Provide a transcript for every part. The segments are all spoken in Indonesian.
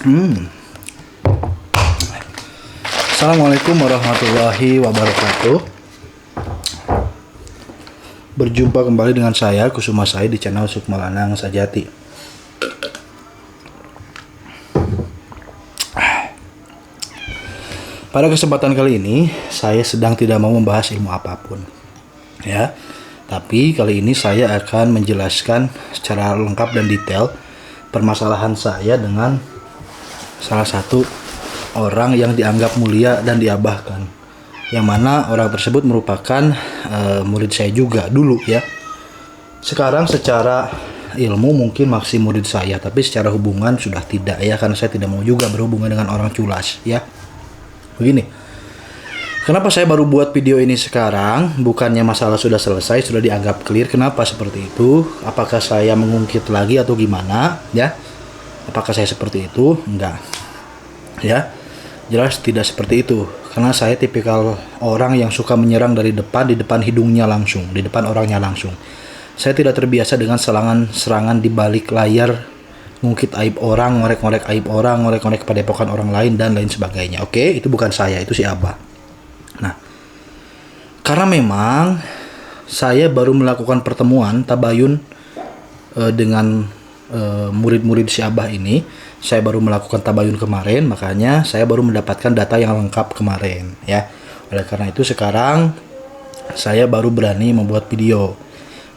Hmm. Assalamualaikum warahmatullahi wabarakatuh. Berjumpa kembali dengan saya Kusuma Said di channel Sukma Lanang Sajati. Pada kesempatan kali ini saya sedang tidak mau membahas ilmu apapun, ya. Tapi kali ini saya akan menjelaskan secara lengkap dan detail permasalahan saya dengan salah satu orang yang dianggap mulia dan diabahkan, yang mana orang tersebut merupakan murid saya juga dulu, ya. Sekarang secara ilmu mungkin masih murid saya, tapi secara hubungan sudah tidak, ya, karena saya tidak mau juga berhubungan dengan orang culas, ya. Begini, kenapa saya baru buat video ini sekarang? Bukannya masalah sudah selesai, sudah dianggap clear. Kenapa seperti itu? Apakah saya mengungkit lagi atau gimana, ya? Apakah saya seperti itu? Enggak, ya. Jelas tidak seperti itu. Karena saya tipikal orang yang suka menyerang dari depan, di depan hidungnya langsung, di depan orangnya langsung. Saya tidak terbiasa dengan serangan di balik layar, ngungkit aib orang, ngorek-ngorek aib orang, ngorek-ngorek padepokan orang lain, dan lain sebagainya. Oke, itu bukan saya, itu si Abah. Nah, karena memang saya baru melakukan pertemuan tabayun dengan murid-murid si Abah ini. Saya baru melakukan tabayun kemarin, makanya saya baru mendapatkan data yang lengkap kemarin, ya. Oleh karena itu sekarang saya baru berani membuat video.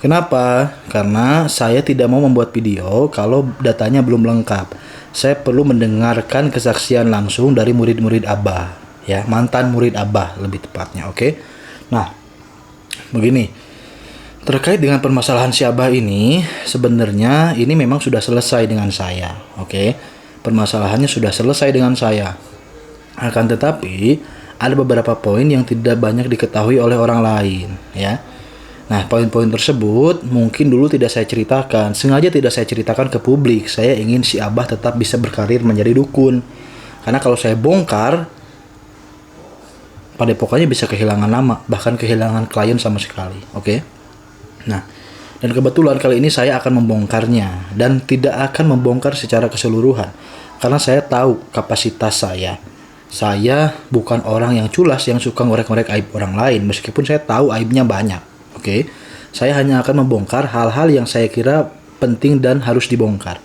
Kenapa? Karena saya tidak mau membuat video kalau datanya belum lengkap. Saya perlu mendengarkan kesaksian langsung dari murid-murid Abah, ya, mantan murid Abah lebih tepatnya, oke? Nah, begini. Terkait dengan permasalahan si Abah ini, sebenarnya ini memang sudah selesai dengan saya, oke? Permasalahannya sudah selesai dengan saya. Akan tetapi, ada beberapa poin yang tidak banyak diketahui oleh orang lain, ya. Nah, poin-poin tersebut mungkin dulu tidak saya ceritakan, sengaja tidak saya ceritakan ke publik. Saya ingin si Abah tetap bisa berkarir menjadi dukun. Karena kalau saya bongkar, padepokannya bisa kehilangan nama, bahkan kehilangan klien sama sekali, oke? Nah, dan kebetulan kali ini saya akan membongkarnya, dan tidak akan membongkar secara keseluruhan karena saya tahu kapasitas saya. Saya bukan orang yang culas yang suka ngorek-ngorek aib orang lain, meskipun saya tahu aibnya banyak, oke? Saya hanya akan membongkar hal-hal yang saya kira penting dan harus dibongkar.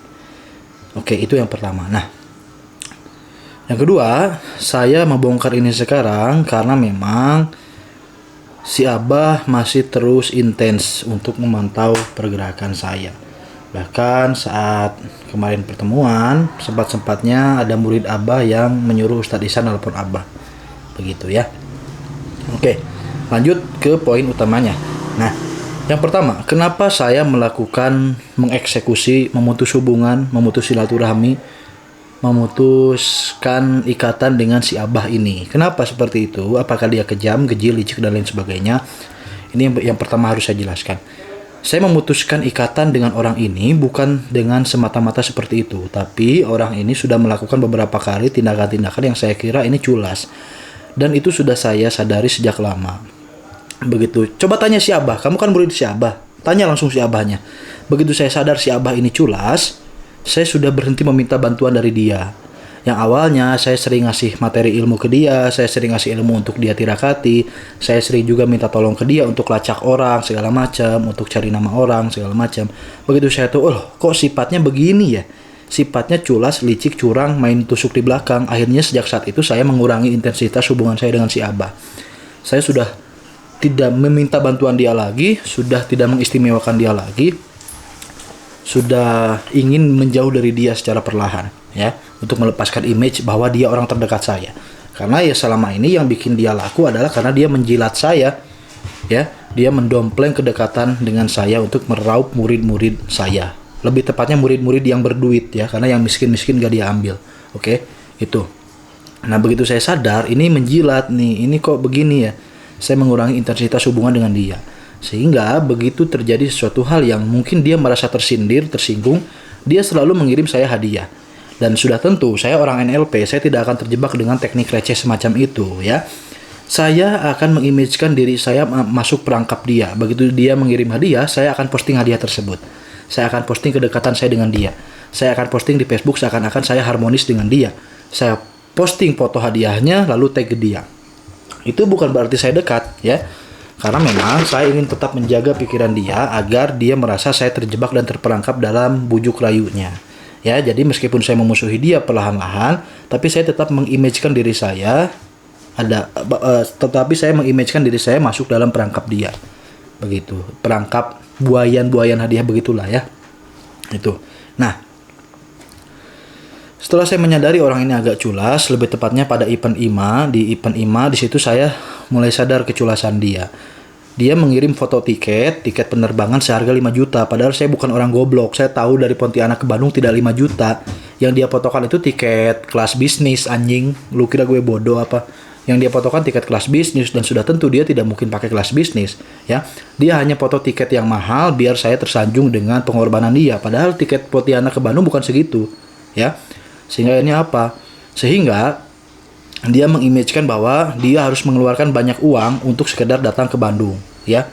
Oke, itu yang pertama. Nah, yang kedua, saya membongkar ini sekarang karena memang si Abah masih terus intens untuk memantau pergerakan saya. Bahkan saat kemarin pertemuan, sempat-sempatnya ada murid Abah yang menyuruh Ustadz Ihsan nelpon Abah. Begitu, ya. Oke, lanjut ke poin utamanya. Nah, yang pertama, kenapa saya melakukan mengeksekusi, memutus hubungan, memutus silaturahmi, memutuskan ikatan dengan si Abah ini? Kenapa seperti itu? Apakah dia kejam, kejil, licik, dan lain sebagainya? Ini yang pertama harus saya jelaskan. Saya memutuskan ikatan dengan orang ini bukan dengan semata-mata seperti itu, tapi orang ini sudah melakukan beberapa kali tindakan-tindakan yang saya kira ini culas, dan itu sudah saya sadari sejak lama. Begitu, coba tanya si Abah, kamu kan murid si Abah, tanya langsung si Abahnya. Begitu saya sadar si Abah ini culas, saya sudah berhenti meminta bantuan dari dia. Yang awalnya saya sering ngasih materi ilmu ke dia, saya sering ngasih ilmu untuk dia tirakati, saya sering juga minta tolong ke dia untuk lacak orang segala macam, untuk cari nama orang segala macam. Begitu saya tahu, oh kok sifatnya begini ya, sifatnya culas, licik, curang, main tusuk di belakang. Akhirnya sejak saat itu saya mengurangi intensitas hubungan saya dengan si Abah. Saya sudah tidak meminta bantuan dia lagi, sudah tidak mengistimewakan dia lagi, sudah ingin menjauh dari dia secara perlahan, ya, untuk melepaskan image bahwa dia orang terdekat saya. Karena ya selama ini yang bikin dia laku adalah karena dia menjilat saya, ya, dia mendompleng kedekatan dengan saya untuk meraup murid-murid saya. Lebih tepatnya murid-murid yang berduit, ya, karena yang miskin-miskin gak dia ambil. Oke, itu. Nah, begitu saya sadar ini menjilat nih, ini kok begini ya, saya mengurangi intensitas hubungan dengan dia. Sehingga begitu terjadi sesuatu hal yang mungkin dia merasa tersindir, tersinggung, dia selalu mengirim saya hadiah. Dan sudah tentu, saya orang NLP, saya tidak akan terjebak dengan teknik receh semacam itu, ya. Saya akan mengimagekan diri saya masuk perangkap dia. Begitu dia mengirim hadiah, saya akan posting hadiah tersebut. Saya akan posting kedekatan saya dengan dia. saya akan posting di Facebook seakan-akan saya harmonis dengan dia. Saya posting foto hadiahnya lalu tag dia. Itu bukan berarti saya dekat ya. Karena memang saya ingin tetap menjaga pikiran dia agar dia merasa saya terjebak dan terperangkap dalam bujuk rayunya. Ya, jadi meskipun saya memusuhi dia perlahan-lahan, tapi saya tetap mengimagekan diri saya tetapi saya mengimagekan diri saya masuk dalam perangkap dia. Begitu. Perangkap buayan hadiah begitulah ya. Itu. Nah, setelah saya menyadari orang ini agak culas, lebih tepatnya pada event IMA, di situ saya mulai sadar keculasan dia. Dia mengirim foto tiket penerbangan seharga 5 juta. Padahal saya bukan orang goblok. Saya tahu dari Pontianak ke Bandung tidak 5 juta. Yang dia fotokan itu tiket kelas bisnis, anjing. Lu kira gue bodoh apa? Yang dia fotokan tiket kelas bisnis dan sudah tentu dia tidak mungkin pakai kelas bisnis, ya. Dia hanya foto tiket yang mahal biar saya tersanjung dengan pengorbanan dia. Padahal tiket Pontianak ke Bandung bukan segitu, ya. Sehingga ini apa? Sehingga dia mengimagekan bahwa dia harus mengeluarkan banyak uang untuk sekedar datang ke Bandung, ya.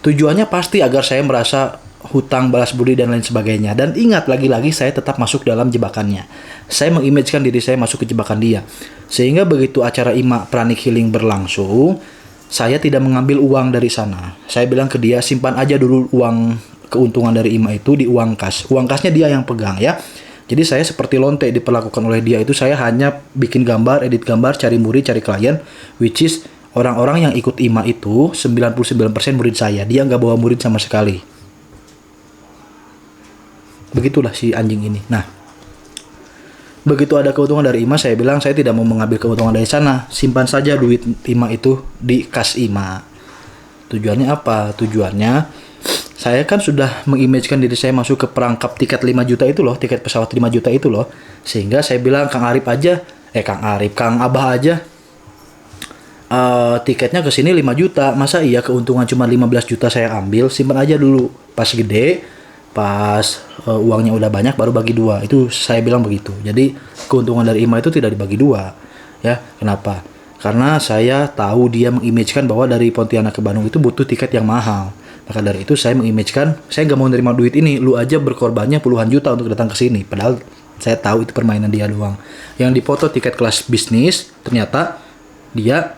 Tujuannya pasti agar saya merasa hutang balas budi dan lain sebagainya. Dan ingat, lagi-lagi saya tetap masuk dalam jebakannya. Saya mengimagekan diri saya masuk ke jebakan dia. Sehingga begitu acara IMA Pranic Healing berlangsung, saya tidak mengambil uang dari sana. Saya bilang ke dia, simpan aja dulu uang keuntungan dari IMA itu di uang kas. Uang kasnya dia yang pegang ya. Jadi saya seperti lonte diperlakukan oleh dia. Itu saya hanya bikin gambar, edit gambar, cari murid, cari klien, which is orang-orang yang ikut IMA itu 99% murid saya. Dia nggak bawa murid sama sekali. Begitulah si anjing ini. Nah, begitu ada keuntungan dari IMA, saya bilang saya tidak mau mengambil keuntungan dari sana. Simpan saja duit IMA itu di kas IMA. Tujuannya apa? Tujuannya, saya kan sudah mengimagekan diri saya masuk ke perangkap tiket 5 juta itu loh, tiket pesawat 5 juta itu loh. Sehingga saya bilang Kang Abah aja, tiketnya ke sini 5 juta. Masa iya keuntungan cuma 15 juta saya ambil? Simpan aja dulu. Pas gede, pas uangnya udah banyak baru bagi dua. Itu saya bilang begitu. Jadi keuntungan dari IMA itu tidak dibagi dua. Ya, kenapa? Karena saya tahu dia mengimagekan bahwa dari Pontianak ke Bandung itu butuh tiket yang mahal. Maka dari itu saya mengimagekan, saya nggak mau nerima duit ini. Lu aja berkorbannya puluhan juta untuk datang ke sini. Padahal saya tahu itu permainan dia doang. Yang dipoto tiket kelas bisnis, ternyata dia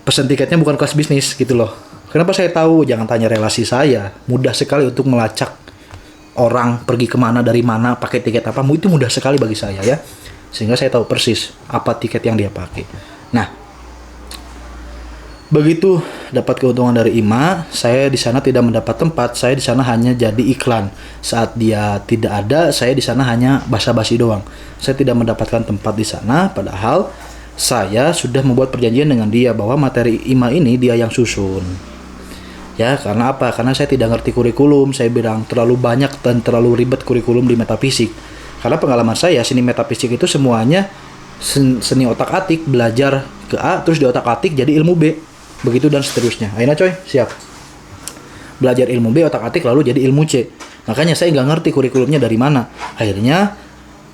pesan tiketnya bukan kelas bisnis gitu loh. Kenapa saya tahu? Jangan tanya relasi saya. Mudah sekali untuk melacak orang pergi kemana, dari mana, pakai tiket apa. Itu mudah sekali bagi saya ya. Sehingga saya tahu persis apa tiket yang dia pakai. Nah, begitu dapat keuntungan dari IMA, saya di sana tidak mendapat tempat. Saya di sana hanya jadi iklan. Saat dia tidak ada, saya di sana hanya basa-basi doang. Saya tidak mendapatkan tempat di sana, padahal saya sudah membuat perjanjian dengan dia bahwa materi IMA ini dia yang susun. Ya, karena apa? Karena saya tidak ngerti kurikulum. Saya bilang terlalu banyak dan terlalu ribet kurikulum di metafisik. Karena pengalaman saya, seni metafisik itu semuanya seni otak-atik, belajar ke A, terus di otak-atik jadi ilmu B. Begitu dan seterusnya. Ayo coy, siap. Belajar ilmu B, otak-atik, lalu jadi ilmu C. Makanya saya nggak ngerti kurikulumnya dari mana. Akhirnya,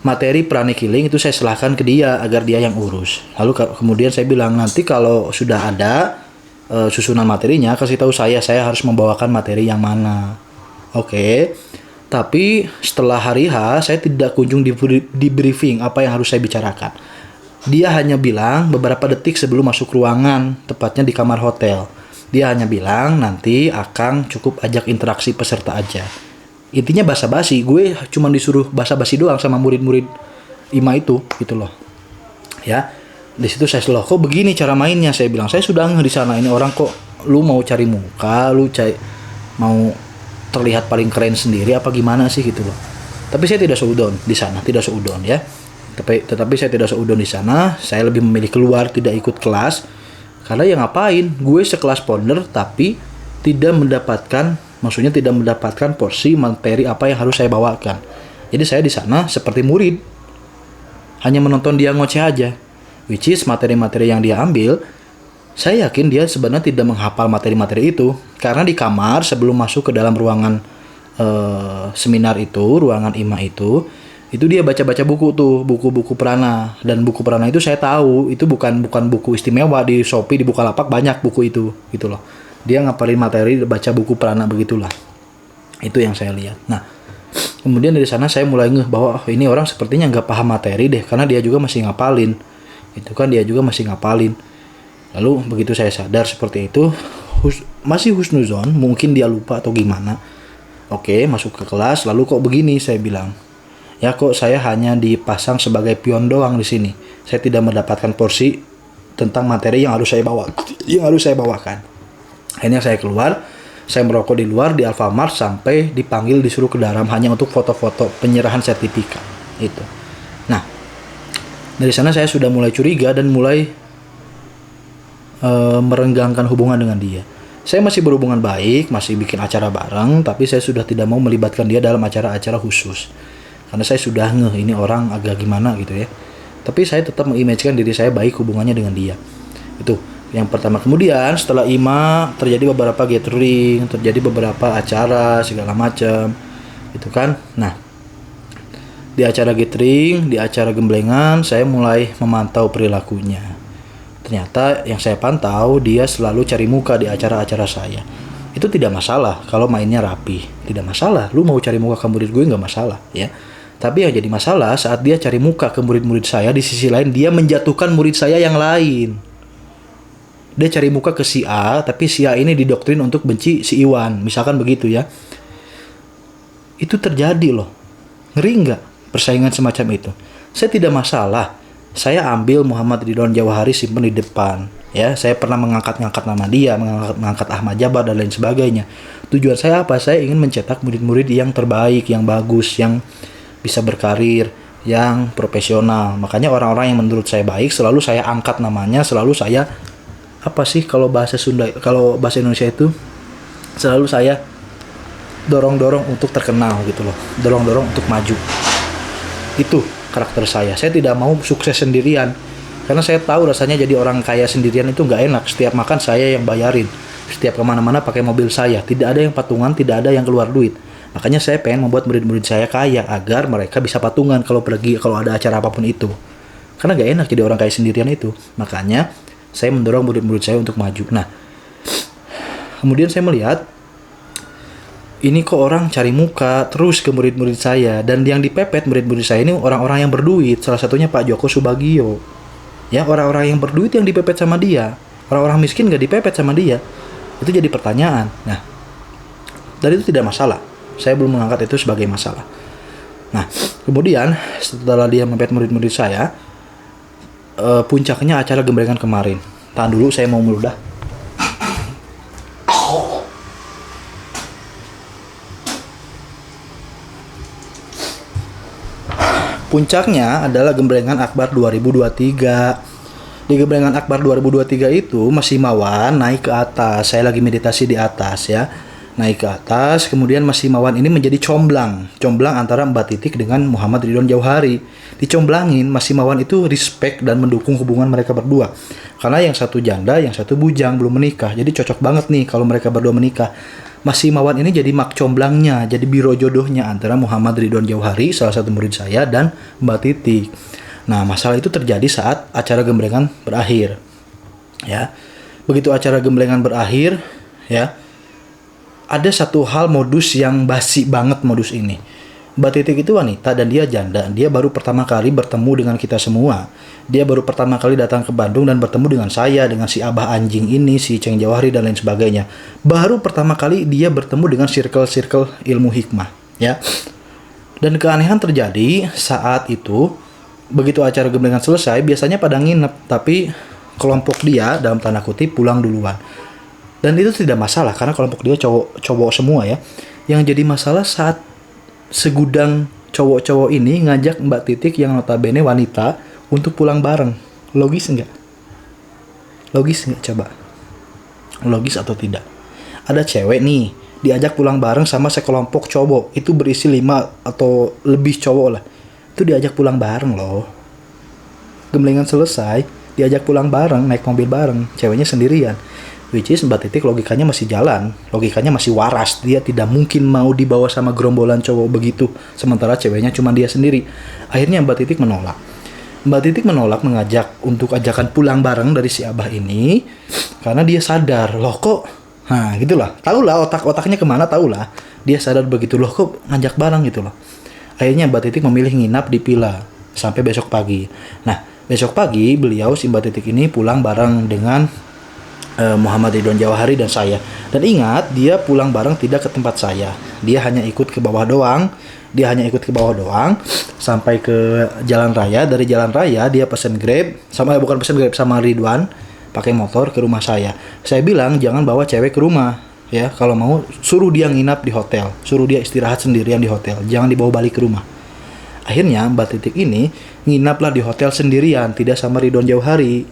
materi Pranic Healing itu saya serahkan ke dia agar dia yang urus. Lalu kemudian saya bilang, nanti kalau sudah ada susunan materinya, kasih tahu saya harus membawakan materi yang mana. Oke. Tapi setelah hari H, saya tidak kunjung di briefing apa yang harus saya bicarakan. Dia hanya bilang beberapa detik sebelum masuk ruangan, tepatnya di kamar hotel. Dia hanya bilang, nanti Akang cukup ajak interaksi peserta aja. Intinya basa-basi. Gue cuma disuruh basa-basi doang sama murid-murid IMA itu, gitu loh. Ya, di situ saya loh, kok begini cara mainnya? Saya bilang, saya sudah di sana, ini orang kok lu mau cari muka, mau terlihat paling keren sendiri apa gimana sih gitu loh. Tapi saya tidak seudon di sana, tidak seudon ya. Tetapi saya tidak seudon di sana, saya lebih memilih keluar, tidak ikut kelas. Karena ya ngapain? Gue sekelas founder tapi tidak mendapatkan porsi materi apa yang harus saya bawakan. Jadi saya di sana seperti murid, hanya menonton dia ngoceh aja. Which is materi-materi yang dia ambil, saya yakin dia sebenarnya tidak menghafal materi-materi itu. Karena di kamar sebelum masuk ke dalam ruangan seminar itu, ruangan IMA itu dia baca-baca buku tuh, buku-buku Prana. Dan buku Prana itu saya tahu, itu bukan buku istimewa. Di Shopee, di Bukalapak banyak buku itu, gitu loh. Dia ngapalin materi, baca buku Prana begitulah. Itu yang saya lihat. Nah, Kemudian dari sana saya mulai ngeh bahwa oh, ini orang sepertinya nggak paham materi deh, karena dia juga masih ngapalin. Itu kan dia juga masih ngapalin. Lalu begitu saya sadar seperti itu, masih husnuzon, mungkin dia lupa atau gimana. Oke, masuk ke kelas, lalu kok begini saya bilang. Ya kok saya hanya dipasang sebagai pion doang di sini. Saya tidak mendapatkan porsi tentang materi yang harus saya bawakan. Akhirnya saya keluar. Saya merokok di luar di Alfamart sampai dipanggil disuruh ke dalam hanya untuk foto-foto penyerahan sertifikat itu. Nah, dari sana saya sudah mulai curiga dan mulai merenggangkan hubungan dengan dia. Saya masih berhubungan baik, masih bikin acara bareng, tapi saya sudah tidak mau melibatkan dia dalam acara-acara khusus. Karena saya sudah ngeh ini orang agak gimana gitu ya. Tapi saya tetap mengimajikan diri saya baik hubungannya dengan dia. Itu yang pertama. Kemudian setelah IMA terjadi beberapa gathering, terjadi beberapa acara segala macam itu kan. Nah, di acara gathering, di acara gemblengan, saya mulai memantau perilakunya. Ternyata yang saya pantau, dia selalu cari muka di acara-acara saya. Itu tidak masalah kalau mainnya rapi, tidak masalah. Lu mau cari muka ke murid gue nggak masalah ya. Tapi yang jadi masalah saat dia cari muka ke murid-murid saya, di sisi lain dia menjatuhkan murid saya yang lain. Dia cari muka ke si A, tapi si A ini didoktrin untuk benci si Iwan. Misalkan begitu ya. Itu terjadi loh. Ngeri nggak persaingan semacam itu? Saya tidak masalah. Saya ambil Muhammad Ridwan Jawahari simpan di depan. Ya, saya pernah mengangkat-ngangkat nama dia, mengangkat Ahmad Jabar dan lain sebagainya. Tujuan saya apa? Saya ingin mencetak murid-murid yang terbaik, yang bagus, yang bisa berkarir, yang profesional. Makanya orang-orang yang menurut saya baik selalu saya angkat namanya, selalu saya apa sih kalau bahasa Sunda, kalau bahasa Indonesia itu selalu saya dorong-dorong untuk terkenal gitu loh, dorong-dorong untuk maju. Itu karakter saya. Saya tidak mau sukses sendirian, karena saya tahu rasanya jadi orang kaya sendirian itu nggak enak. Setiap makan saya yang bayarin, setiap kemana-mana pakai mobil saya, tidak ada yang patungan, tidak ada yang keluar duit. Makanya saya pengen membuat murid-murid saya kaya agar mereka bisa patungan kalau pergi, kalau ada acara apapun itu. Karena nggak enak jadi orang kaya sendirian itu. Makanya saya mendorong murid-murid saya untuk maju. Nah, kemudian saya melihat ini kok orang cari muka terus ke murid-murid saya, dan yang dipepet murid-murid saya ini orang-orang yang berduit. Salah satunya Pak Joko Subagio. Ya, orang-orang yang berduit yang dipepet sama dia. Orang-orang miskin gak dipepet sama dia. Itu jadi pertanyaan. Nah, dari itu tidak masalah. Saya belum mengangkat itu sebagai masalah. Nah, kemudian setelah dia mepet murid-murid saya, puncaknya acara gemblengan kemarin. Tahan dulu, saya mau meludah. Puncaknya adalah Gemblengan Akbar 2023. Di Gemblengan Akbar 2023 itu Mas Himawan naik ke atas. Saya lagi meditasi di atas ya. Naik ke atas, kemudian Mas Himawan ini menjadi comblang antara Mbak Titik dengan Muhammad Ridwan Jauhari. Dicomblangin, Mas Himawan itu respect dan mendukung hubungan mereka berdua. Karena yang satu janda, yang satu bujang, belum menikah. Jadi cocok banget nih kalau mereka berdua menikah. Mas Himawan ini jadi mak comblangnya, jadi biro jodohnya antara Muhammad Ridwan Jauhari, salah satu murid saya, dan Mbak Titik. Nah, masalah itu terjadi saat acara gemblengan berakhir. Ya. Begitu acara gemblengan berakhir, ya, ada satu hal modus yang basi banget modus ini. Mbak Titik itu wanita dan dia janda. Dia baru pertama kali bertemu dengan kita semua. Dia baru pertama kali datang ke Bandung dan bertemu dengan saya, dengan si Abah Anjing ini, si Ceng Jawahri dan lain sebagainya. Baru pertama kali dia bertemu dengan circle-circle ilmu hikmah, ya. Dan keanehan terjadi saat itu, begitu acara gemblengan selesai, biasanya pada nginep, tapi kelompok dia dalam tanda kutip pulang duluan. Dan itu tidak masalah karena kelompok dia cowok semua ya. Yang jadi masalah saat segudang cowok-cowok ini ngajak Mbak Titik yang notabene wanita untuk pulang bareng. Logis nggak? Logis nggak coba? Logis atau tidak? Ada cewek nih diajak pulang bareng sama sekelompok cowok. Itu berisi 5 atau lebih cowok lah. Itu diajak pulang bareng loh. Gemblengan selesai, diajak pulang bareng, naik mobil bareng. Ceweknya sendirian. Which is Mbak Titik logikanya masih jalan, logikanya masih waras. Dia tidak mungkin mau dibawa sama gerombolan cowok begitu, sementara ceweknya cuma dia sendiri. Akhirnya Mbak Titik menolak. Mbak Titik menolak mengajak untuk ajakan pulang bareng dari si Abah ini, karena dia sadar, loh kok Nah gitulah, tahulah otaknya kemana, tahulah. Dia sadar begitu, loh kok ngajak bareng gitu loh. Akhirnya Mbak Titik memilih nginap di Pila sampai besok pagi. Nah besok pagi beliau si Mbak Titik ini pulang bareng dengan Muhammad Ridwan Jawahari dan saya. Dan ingat, dia pulang bareng tidak ke tempat saya. Dia hanya ikut ke bawah doang. Sampai ke jalan raya. Dari jalan raya dia pesen Grab, sama Ridwan pakai motor ke rumah saya. Saya bilang jangan bawa cewek ke rumah, ya. Kalau mau suruh dia nginap di hotel, suruh dia istirahat sendirian di hotel, jangan dibawa balik ke rumah. Akhirnya Mbak Titik ini nginaplah di hotel sendirian, tidak sama Ridwan Jauhari.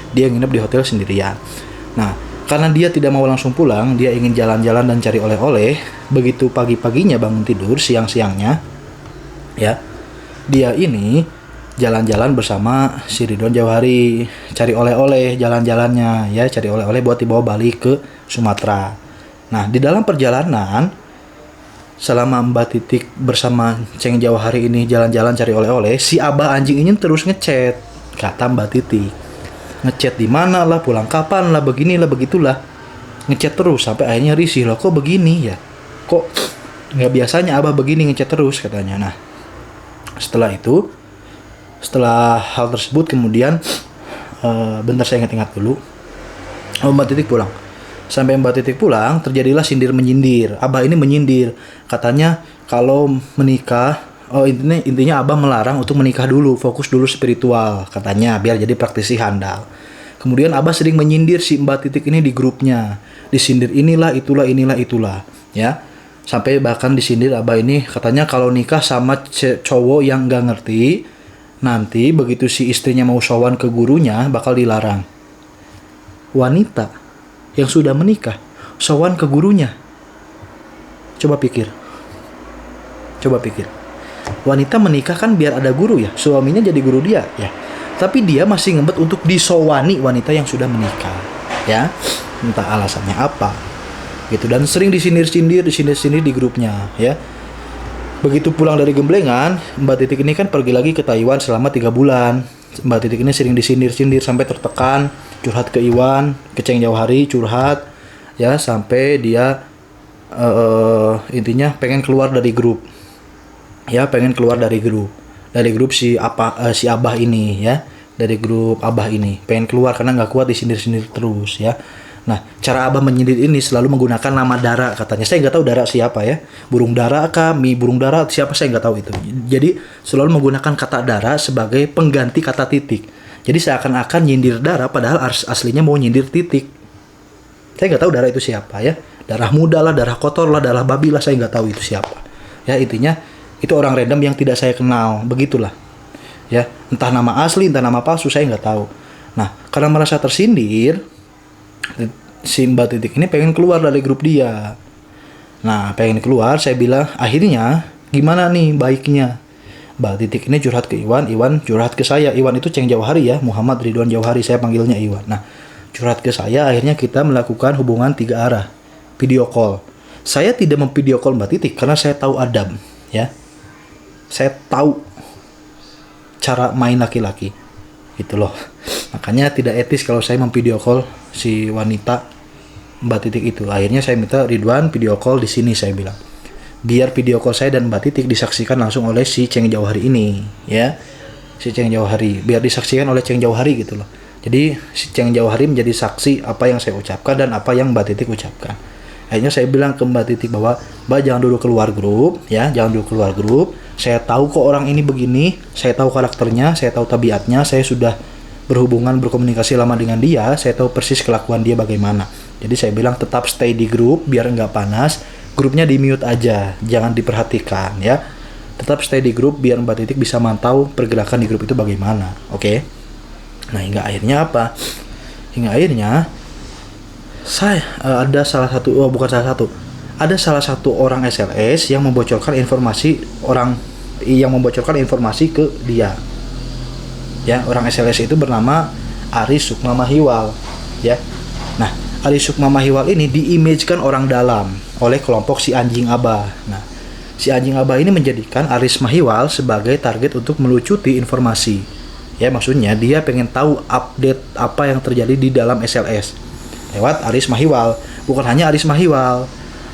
Dia nginap di hotel sendirian. Nah, karena dia tidak mau langsung pulang, dia ingin jalan-jalan dan cari oleh-oleh. Begitu pagi-paginya bangun tidur, siang-siangnya, ya, dia ini jalan-jalan bersama si Ridwan Jauhari, cari oleh-oleh jalan-jalannya, ya, cari oleh-oleh buat dibawa balik ke Sumatera. Nah, di dalam perjalanan selama Mbak Titik bersama Ceng Jauhari ini jalan-jalan cari oleh-oleh, si Abah anjing ini terus ngechat, kata Mbak Titik. Ngechat di mana lah, pulang kapan lah, beginilah begitulah. Ngechat terus sampai akhirnya risih, loh kok begini ya? Kok nggak biasanya Abah begini ngechat terus, katanya. Nah, setelah hal tersebut kemudian bentar saya ingat-ingat dulu. Mbak Titik pulang. Sampai Mbak Titik pulang terjadilah sindir menyindir. Abah ini menyindir, katanya kalau menikah, intinya Abah melarang untuk menikah dulu, fokus dulu spiritual, katanya, biar jadi praktisi handal. Kemudian Abah sering menyindir si Mbak Titik ini di grupnya, disindir inilah itulah, ya. Sampai bahkan disindir Abah ini, katanya kalau nikah sama cowok yang nggak ngerti, nanti begitu si istrinya mau sowan ke gurunya bakal dilarang. Wanita yang sudah menikah sowan ke gurunya. Coba pikir. Wanita menikah kan biar ada guru ya, suaminya jadi guru dia ya. Tapi dia masih ngebet untuk disowani wanita yang sudah menikah, ya. Entah alasannya apa. Gitu, dan sering disindir di grupnya, ya. Begitu pulang dari Gemblengan, Mbak Titik ini kan pergi lagi ke Taiwan selama 3 bulan. Mbak Titik ini sering disindir sampai tertekan, curhat ke Iwan, ke Ceng Jauhari, curhat, ya, sampai dia intinya pengen keluar dari grup. Ya, dari grup si Abah ini, ya. Dari grup Abah ini pengen keluar karena nggak kuat disindir terus, ya. Nah, cara Abah menyindir ini selalu menggunakan nama Dara, katanya. Saya nggak tahu Dara siapa, ya. Burung Dara kah, burung Dara siapa, saya nggak tahu itu. Jadi selalu menggunakan kata Dara sebagai pengganti kata Titik. Jadi seakan-akan nyindir Dara padahal aslinya mau nyindir Titik. Saya nggak tahu Dara itu siapa, ya. Darah muda lah, darah kotor lah, darah babi lah, saya nggak tahu itu siapa. Ya, intinya itu orang random yang tidak saya kenal, begitulah. Ya, entah nama asli, entah nama palsu, saya nggak tahu. Nah, karena merasa tersindir, si Mbak Titik ini pengen keluar dari grup dia. Nah, pengen keluar, saya bilang, akhirnya gimana nih baiknya? Mbak Titik ini curhat ke Iwan curhat ke saya. Iwan itu Ceng Jauhari, ya, Muhammad Ridwan Jauhari, saya panggilnya Iwan. Nah, curhat ke saya, akhirnya kita melakukan hubungan 3 arah, video call. Saya tidak memvideo call Mbak Titik karena saya tahu adab, ya. Saya tahu cara main laki-laki, gitu loh. Makanya tidak etis kalau saya memvideo call si wanita Mbak Titik itu. Akhirnya saya minta Ridwan video call di sini, saya bilang. Biar video call saya dan Mbak Titik disaksikan langsung oleh si Ceng Jauhari ini, ya. Si Ceng Jauhari, biar disaksikan oleh Ceng Jauhari, gitu loh. Jadi si Ceng Jauhari menjadi saksi apa yang saya ucapkan dan apa yang Mbak Titik ucapkan. Akhirnya saya bilang ke Mbak Titik bahwa Mbak jangan dulu keluar grup, ya, jangan dulu keluar grup. Saya tahu kok orang ini begini, saya tahu karakternya, saya tahu tabiatnya, saya sudah berhubungan, berkomunikasi lama dengan dia, saya tahu persis kelakuan dia bagaimana. Jadi saya bilang tetap stay di grup biar nggak panas, grupnya di mute aja, jangan diperhatikan, ya. Tetap stay di grup biar Mbak Titik bisa mantau pergerakan di grup itu bagaimana, oke? Nah, hingga akhirnya apa? Hingga akhirnya saya ada salah satu orang SLS yang membocorkan informasi ke dia. Ya, orang SLS itu bernama Aris Sukma Mahiwal, ya. Nah, Aris Sukma Mahiwal ini diimagekan orang dalam oleh kelompok si anjing Abah. Nah, si anjing Abah ini menjadikan Aris Mahiwal sebagai target untuk melucuti informasi. Ya, maksudnya dia pengen tahu update apa yang terjadi di dalam SLS. lewat Aris Mahiwal. Bukan hanya Aris Mahiwal,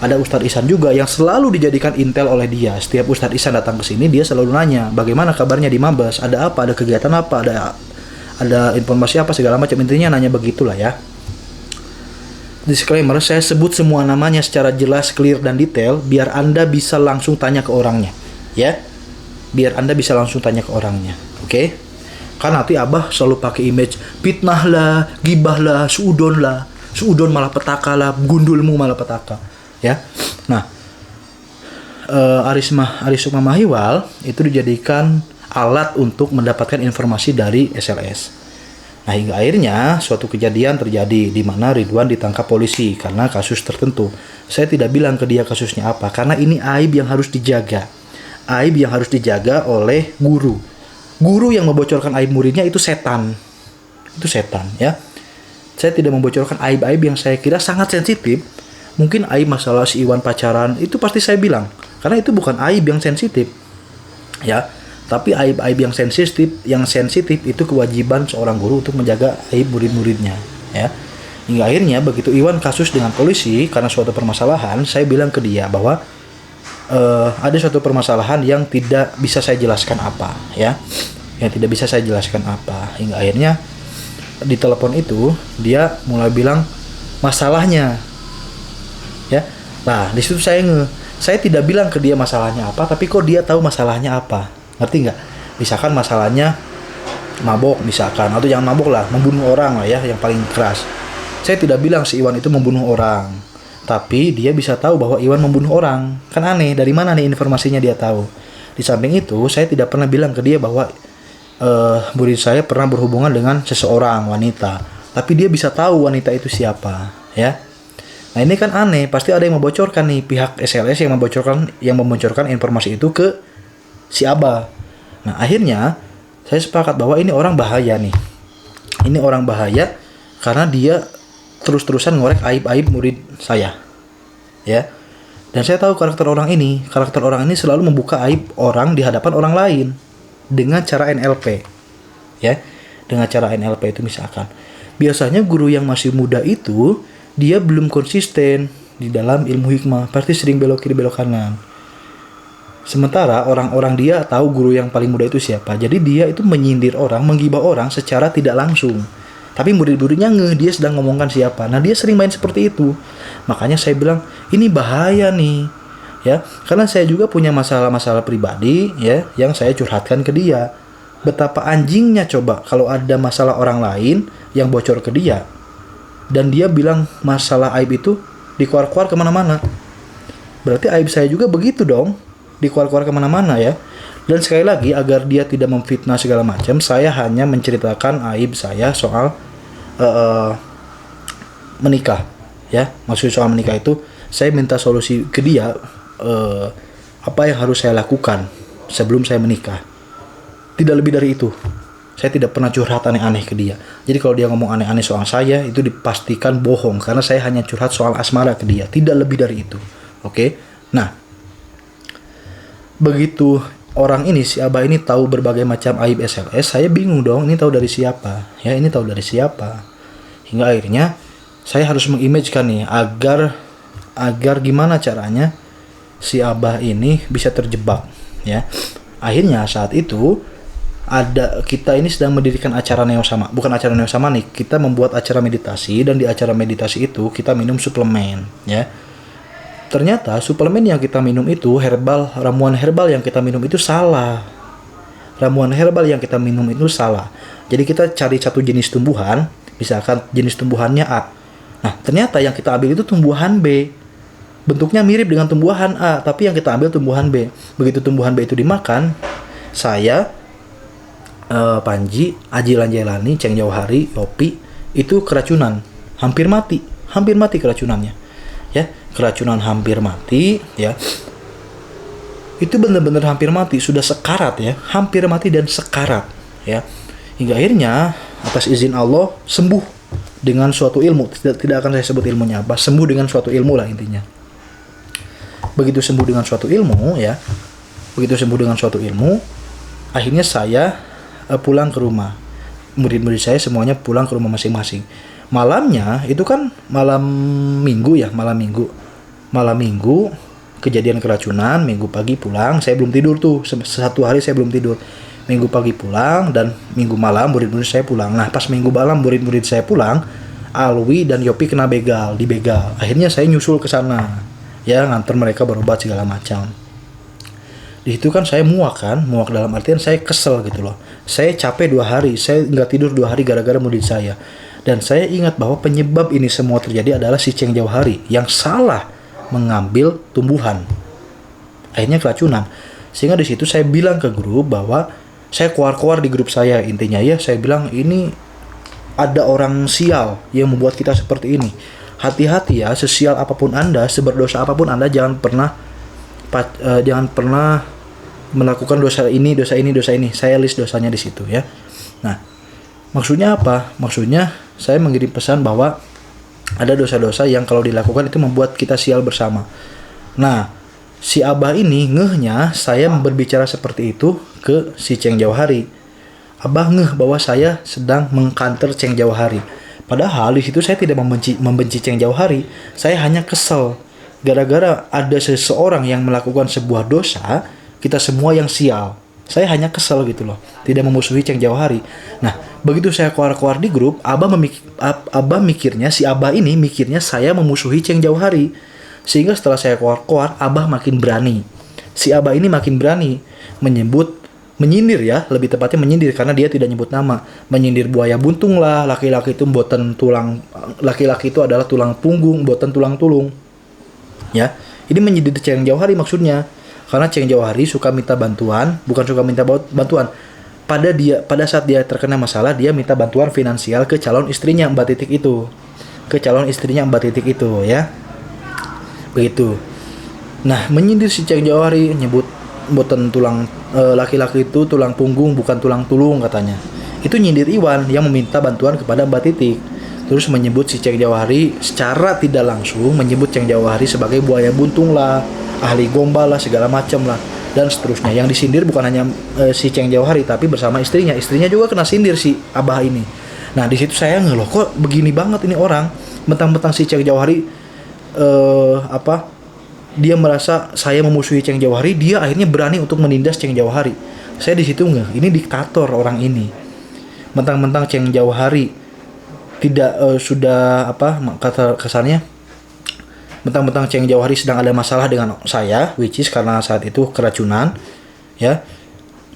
ada Ustadz Ihsan juga yang selalu dijadikan intel oleh dia. Setiap Ustadz Ihsan datang ke sini, dia selalu nanya, bagaimana kabarnya di Mabes, ada apa, ada kegiatan apa, ada informasi apa, segala macam. Intinya nanya begitulah ya. Disclaimer, saya sebut semua namanya secara jelas, clear, dan detail, biar Anda bisa langsung tanya ke orangnya. Ya, biar Anda bisa langsung tanya ke orangnya. Oke? Kan nanti Abah selalu pakai image, fitnah lah, gibah lah, suudon malah petaka lah, gundulmu malah petaka. Ya, nah, Aris Sukma Mahiwal itu dijadikan alat untuk mendapatkan informasi dari SLS. Nah, hingga akhirnya suatu kejadian terjadi di mana Ridwan ditangkap polisi karena kasus tertentu. Saya tidak bilang ke dia kasusnya apa, karena ini aib yang harus dijaga. Aib yang harus dijaga oleh guru. Guru yang membocorkan aib muridnya itu setan. Itu setan, ya. Saya tidak membocorkan aib-aib yang saya kira sangat sensitif. Mungkin aib masalah si Iwan pacaran, itu pasti saya bilang. Karena itu bukan aib yang sensitif. Ya, tapi aib-aib yang sensitif itu kewajiban seorang guru untuk menjaga aib murid-muridnya, ya. Hingga akhirnya begitu Iwan kasus dengan polisi karena suatu permasalahan, saya bilang ke dia bahwa ada suatu permasalahan yang tidak bisa saya jelaskan apa, ya. Yang tidak bisa saya jelaskan apa. Hingga akhirnya di telepon itu dia mulai bilang masalahnya. Ya. Nah, di situ saya tidak bilang ke dia masalahnya apa, tapi kok dia tahu masalahnya apa. Ngerti nggak? Misalkan masalahnya mabok misalkan, atau jangan mabok lah, membunuh orang lah ya, yang paling keras. Saya tidak bilang si Iwan itu membunuh orang, tapi dia bisa tahu bahwa Iwan membunuh orang. Kan aneh, dari mana nih informasinya dia tahu? Di samping itu, saya tidak pernah bilang ke dia bahwa murid saya pernah berhubungan dengan seseorang wanita, tapi dia bisa tahu wanita itu siapa, ya. Nah, ini kan aneh, pasti ada yang membocorkan nih, pihak SLS yang membocorkan informasi itu ke si Abah. Nah, akhirnya saya sepakat bahwa ini orang bahaya nih. Ini orang bahaya karena dia terus-terusan ngorek aib-aib murid saya. Ya. Dan saya tahu karakter orang ini. Karakter orang ini selalu membuka aib orang di hadapan orang lain dengan cara NLP. Ya. Dengan cara NLP itu misalkan. Biasanya guru yang masih muda itu dia belum konsisten di dalam ilmu hikmah, pasti sering belok kiri belok kanan. Sementara orang-orang dia tahu guru yang paling muda itu siapa. Jadi dia itu menyindir orang, menggibah orang secara tidak langsung. Tapi murid-muridnya dia sedang ngomongkan siapa. Nah, dia sering main seperti itu. Makanya saya bilang, ini bahaya nih. Ya, karena saya juga punya masalah-masalah pribadi ya yang saya curhatkan ke dia. Betapa anjingnya coba kalau ada masalah orang lain yang bocor ke dia. Dan dia bilang masalah aib itu dikeluar-keluar kemana-mana. Berarti aib saya juga begitu dong, dikeluar-keluar kemana-mana ya. Dan sekali lagi, agar dia tidak memfitnah segala macam, saya hanya menceritakan aib saya soal menikah ya. Maksudnya soal menikah itu, saya minta solusi ke dia, apa yang harus saya lakukan sebelum saya menikah. Tidak lebih dari itu. Saya tidak pernah curhat aneh-aneh ke dia. Jadi kalau dia ngomong aneh-aneh soal saya, itu dipastikan bohong. Karena saya hanya curhat soal asmara ke dia. Tidak lebih dari itu. Oke? Nah, begitu orang ini, si Abah ini tahu berbagai macam aib SLS, saya bingung dong, ini tahu dari siapa? Ya, ini tahu dari siapa? Hingga akhirnya, saya harus mengimagekan nih, agar gimana caranya si Abah ini bisa terjebak. Ya, akhirnya saat itu, kita ini sedang mendirikan acara Neosama. Bukan acara Neosama nih, kita membuat acara meditasi, dan di acara meditasi itu kita minum suplemen ya. Ternyata suplemen yang kita minum itu ramuan herbal yang kita minum itu salah. Ramuan herbal yang kita minum itu salah. Jadi kita cari satu jenis tumbuhan, misalkan jenis tumbuhannya A. Nah, ternyata yang kita ambil itu tumbuhan B. Bentuknya mirip dengan tumbuhan A, tapi yang kita ambil tumbuhan B. Begitu tumbuhan B itu dimakan, saya Panji, Aji Lanjelani, Ceng Jauhari, Yopi itu keracunan, hampir mati keracunannya, ya, keracunan hampir mati, ya, itu benar-benar hampir mati, sudah sekarat ya, hampir mati dan sekarat, ya, hingga akhirnya atas izin Allah sembuh dengan suatu ilmu, tidak akan saya sebut ilmunya apa, sembuh dengan suatu ilmu lah intinya. Begitu sembuh dengan suatu ilmu, ya, akhirnya saya pulang ke rumah. Murid-murid saya semuanya pulang ke rumah masing-masing. Malamnya itu kan malam minggu ya, malam minggu kejadian keracunan. Minggu pagi pulang, saya belum tidur tuh, satu hari saya belum tidur. Minggu pagi pulang, dan minggu malam murid-murid saya pulang. Nah pas minggu malam murid-murid saya pulang, Alwi dan Yopi kena dibegal. Akhirnya saya nyusul ke sana, ya, nganter mereka berobat segala macam. Di situ kan saya muak dalam artian saya kesel gitu loh. Saya capek 2 hari, saya nggak tidur 2 hari gara-gara murid saya. Dan saya ingat bahwa penyebab ini semua terjadi adalah si Cheng Jauhari yang salah mengambil tumbuhan. Akhirnya keracunan. Sehingga di situ saya bilang ke grup bahwa saya keluar di grup saya, intinya ya saya bilang ini ada orang sial yang membuat kita seperti ini. Hati-hati ya, sesial apapun Anda, seberdosa apapun Anda, jangan pernah melakukan dosa ini. Saya list dosanya di situ ya. Nah, maksudnya apa? Maksudnya saya mengirim pesan bahwa ada dosa-dosa yang kalau dilakukan itu membuat kita sial bersama. Nah, si Abah ini ngehnya saya berbicara seperti itu ke si Cheng Jauhari. Abah ngeh bahwa saya sedang mengkanter Cheng Jauhari. Padahal di situ saya tidak membenci Cheng Jauhari. Saya hanya kesel gara-gara ada seseorang yang melakukan sebuah dosa, kita semua yang sial. Saya hanya kesel gitu loh, tidak memusuhi Cheng Jauhari. Nah, begitu saya keluar di grup, Abah mikirnya, si Abah ini mikirnya saya memusuhi Cheng Jauhari. Sehingga setelah saya keluar, Abah makin berani. Si Abah ini makin berani menyindir ya, lebih tepatnya menyindir karena dia tidak nyebut nama. Menyindir buaya buntung lah, laki-laki itu adalah tulang punggung, boten tulang tulung. Ya, ini menyindir Cheng Jauhari maksudnya. Karena Cheng Jauhari suka minta bantuan, bukan suka minta bantuan. Pada saat dia terkena masalah, dia minta bantuan finansial ke calon istrinya Mbak Titik itu. Ya. Begitu. Nah, menyindir si Cheng Jauhari, nyebut boten tulang laki-laki itu tulang punggung bukan tulang tulung katanya. Itu nyindir Iwan yang meminta bantuan kepada Mbak Titik. Terus menyebut si Cheng Jauhari secara tidak langsung, menyebut Cheng Jauhari sebagai buaya buntung lah, ahli gombal lah, segala macam lah, dan seterusnya. Yang disindir bukan hanya si Cheng Jauhari, tapi bersama istrinya. Istrinya juga kena sindir si Abah ini. Nah, di situ saya ngeloh, kok begini banget ini orang, mentang-mentang si Cheng Jauhari dia merasa saya memusuhi Cheng Jauhari, dia akhirnya berani untuk menindas Cheng Jauhari. Saya di situ ini diktator orang ini. Mentang-mentang Cheng Jauhari tidak kata kesannya, mentang-mentang Cheng Jauhari sedang ada masalah dengan saya, which is karena saat itu keracunan, ya,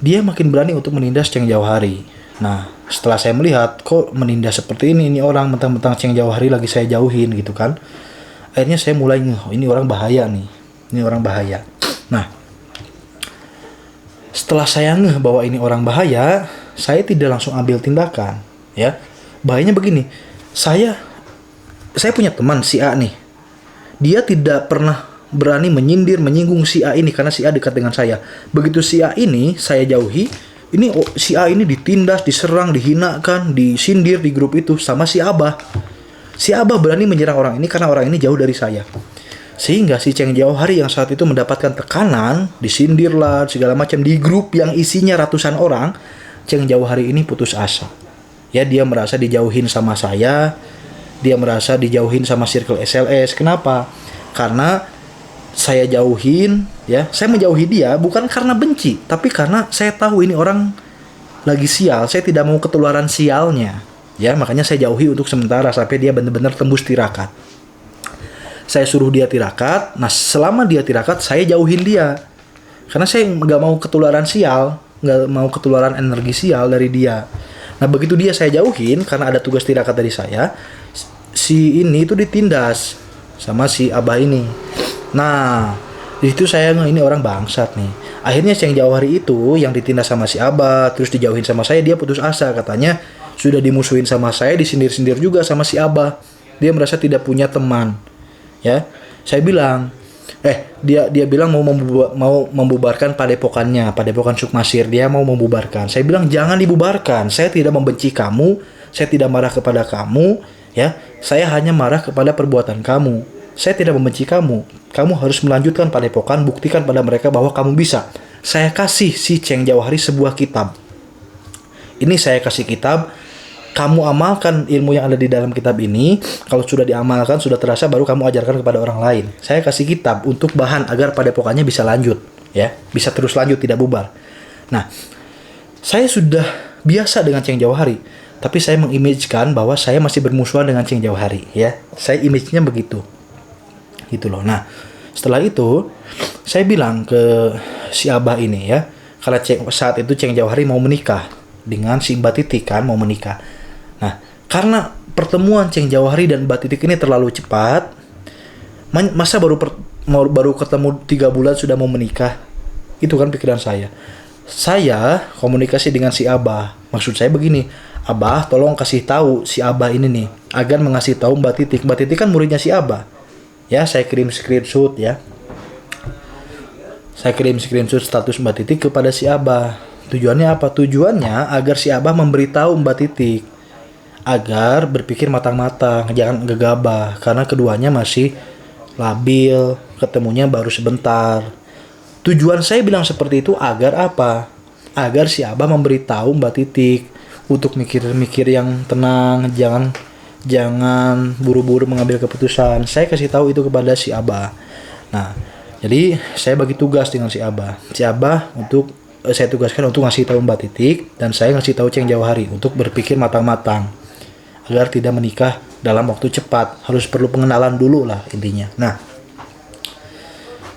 dia makin berani untuk menindas Cheng Jauhari. Nah, setelah saya melihat kok menindas seperti ini orang, mentang-mentang Cheng Jauhari lagi saya jauhin gitu kan, akhirnya saya mulai ini orang bahaya nih, Nah, setelah saya ngeh bahwa ini orang bahaya, saya tidak langsung ambil tindakan, ya. Bahayanya begini, saya punya teman si A nih. Dia tidak pernah berani menyinggung si A ini karena si A dekat dengan saya. Begitu si A ini saya jauhi, ini si A ini ditindas, diserang, dihinakan, disindir di grup itu sama si Abah. Si Abah berani menyerang orang ini karena orang ini jauh dari saya. Sehingga si Cheng Jauhari yang saat itu mendapatkan tekanan, disindir lah, segala macam di grup yang isinya ratusan orang, Cheng Jauhari ini putus asa. Ya, dia merasa dijauhin sama saya, dia merasa dijauhin sama circle SLS. Kenapa? Karena saya jauhin, ya, saya menjauhi dia bukan karena benci, tapi karena saya tahu ini orang lagi sial, saya tidak mau ketularan sialnya. Ya, makanya saya jauhi untuk sementara sampai dia benar-benar tembus tirakat. Saya suruh dia tirakat. Nah, selama dia tirakat, saya jauhin dia. Karena saya nggak mau ketularan sial, nggak mau ketularan energi sial dari dia. Nah, begitu dia saya jauhin karena ada tugas tirakat dari saya, si ini itu ditindas sama si Abah ini. Nah, di situ saya ini orang bangsat nih. Akhirnya Cheng Jauhari itu yang ditindas sama si Abah, terus dijauhin sama saya, dia putus asa. Katanya sudah dimusuhin sama saya, disindir-sindir juga sama si Abah. Dia merasa tidak punya teman. Ya, saya bilang, dia bilang mau membubarkan padepokannya, Padepokan Sukmasir. Dia mau membubarkan. Saya bilang jangan dibubarkan. Saya tidak membenci kamu, saya tidak marah kepada kamu, ya. Saya hanya marah kepada perbuatan kamu. Saya tidak membenci kamu. Kamu harus melanjutkan padepokan, buktikan pada mereka bahwa kamu bisa. Saya kasih si Cheng Jauhari sebuah kitab. Ini saya kasih kitab. kamu amalkan ilmu yang ada di dalam kitab ini. Kalau sudah diamalkan, sudah terasa, baru kamu ajarkan kepada orang lain. Saya kasih kitab untuk bahan agar padepokannya bisa lanjut, ya, bisa terus lanjut, tidak bubar. Nah, saya sudah biasa dengan Cheng Jauhari, tapi saya mengimagekan bahwa saya masih bermusuhan dengan Cheng Jauhari, ya. Saya image-nya begitu. Gitu loh. Nah, setelah itu saya bilang ke si Abah ini, ya, karena saat itu Cheng Jauhari mau menikah dengan si Mbak Titik, kan, mau menikah. Nah, karena pertemuan Cheng Jauhari dan Mbak Titik ini terlalu cepat, masa baru ketemu 3 bulan sudah mau menikah? Itu kan pikiran saya. Saya komunikasi dengan si Abah. Maksud saya begini, Abah tolong kasih tahu si Abah ini nih, agar mengasih tahu Mbak Titik. Mbak Titik kan muridnya si Abah. Ya, saya kirim screenshot, ya. Saya kirim screenshot status Mbak Titik kepada si Abah. Tujuannya apa? Tujuannya agar si Abah memberitahu Mbak Titik agar berpikir matang-matang, jangan gegabah, karena keduanya masih labil, ketemunya baru sebentar. Tujuan saya bilang seperti itu agar apa? Agar si Abah memberitahu Mbak Titik untuk mikir-mikir yang tenang, jangan buru-buru mengambil keputusan. Saya kasih tahu itu kepada si Abah. Nah, jadi saya bagi tugas dengan si Abah. Si Abah saya tugaskan untuk ngasih tahu Mbak Titik, dan saya ngasih tahu Cheng Jauhari untuk berpikir matang-matang agar tidak menikah dalam waktu cepat. Harus perlu pengenalan dulu lah intinya. Nah,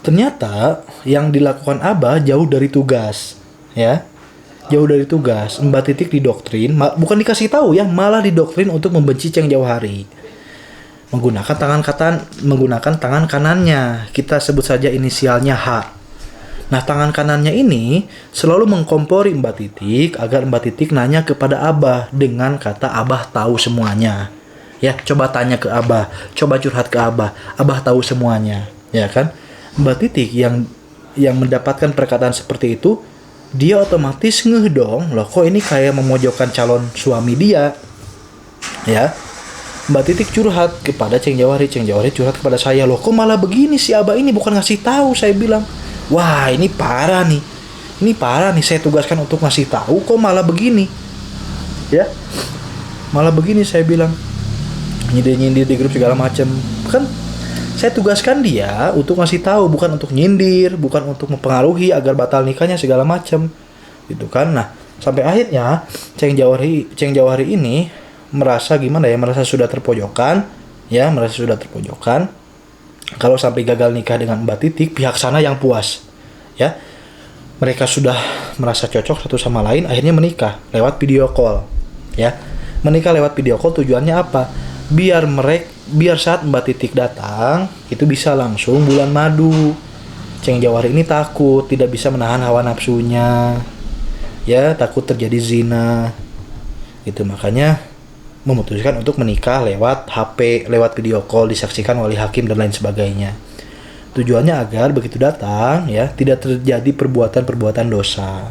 ternyata yang dilakukan Abah jauh dari tugas, ya. Jauh dari tugas. Mbak Titik didoktrin, bukan dikasih tahu, ya, malah didoktrin untuk membenci Cheng Jauhari. Menggunakan tangan kanannya. Kita sebut saja inisialnya H. Nah, tangan kanannya ini selalu mengkompori Mbak Titik agar Mbak Titik nanya kepada Abah dengan kata Abah tahu semuanya. Ya, coba tanya ke Abah, coba curhat ke Abah. Abah tahu semuanya, ya kan? Mbak Titik yang mendapatkan perkataan seperti itu, dia otomatis ngeh dong, loh kok ini kayak memojokkan calon suami dia. Ya. Mbak Titik curhat kepada Cheng Jauhari curhat kepada saya, loh kok malah begini si Abah ini, bukan ngasih tahu. Saya bilang, wah ini parah nih, saya tugaskan untuk ngasih tahu kok malah begini, ya, malah begini. Saya bilang nyindir di grup segala macam, kan saya tugaskan dia untuk ngasih tahu, bukan untuk nyindir, bukan untuk mempengaruhi agar batal nikahnya segala macam, gitu kan. Nah, sampai akhirnya Cheng Jauhari ini merasa gimana ya, merasa sudah terpojokkan. Kalau sampai gagal nikah dengan Mbak Titik, pihak sana yang puas, ya. Mereka sudah merasa cocok satu sama lain, akhirnya menikah lewat video call, ya. Menikah lewat video call tujuannya apa? Biar saat Mbak Titik datang, itu bisa langsung bulan madu. Cheng Jauhari ini takut, tidak bisa menahan hawa nafsunya, ya, takut terjadi zina. Itu makanya memutuskan untuk menikah lewat HP, lewat video call, disaksikan wali hakim dan lain sebagainya. Tujuannya agar begitu datang, ya, tidak terjadi perbuatan dosa.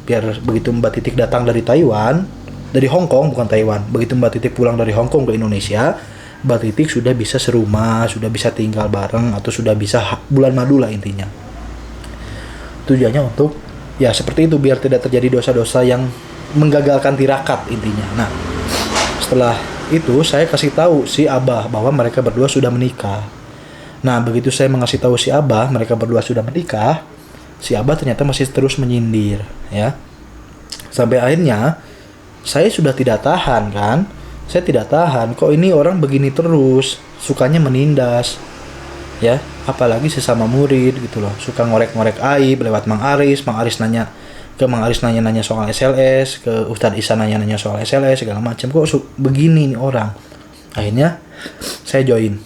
Biar begitu Mbak Titik datang dari Hong Kong, bukan Taiwan. Begitu Mbak Titik pulang dari Hong Kong ke Indonesia, Mbak Titik sudah bisa serumah, sudah bisa tinggal bareng, atau sudah bisa bulan madu lah intinya. Tujuannya untuk, ya seperti itu, biar tidak terjadi dosa-dosa yang menggagalkan tirakat intinya. Nah, setelah itu saya kasih tahu si Abah bahwa mereka berdua sudah menikah. Nah, begitu saya mengasih tahu si Abah mereka berdua sudah menikah, si Abah ternyata masih terus menyindir, ya. Sampai akhirnya saya sudah tidak tahan, kan. Saya tidak tahan, kok ini orang begini terus, sukanya menindas, ya, apalagi sesama murid gitu loh, suka ngorek-ngorek aib lewat Mang Aris nanya soal SLS, ke Ustadz Isa nanya soal SLS segala macam. Kok begini nih orang? Akhirnya saya join.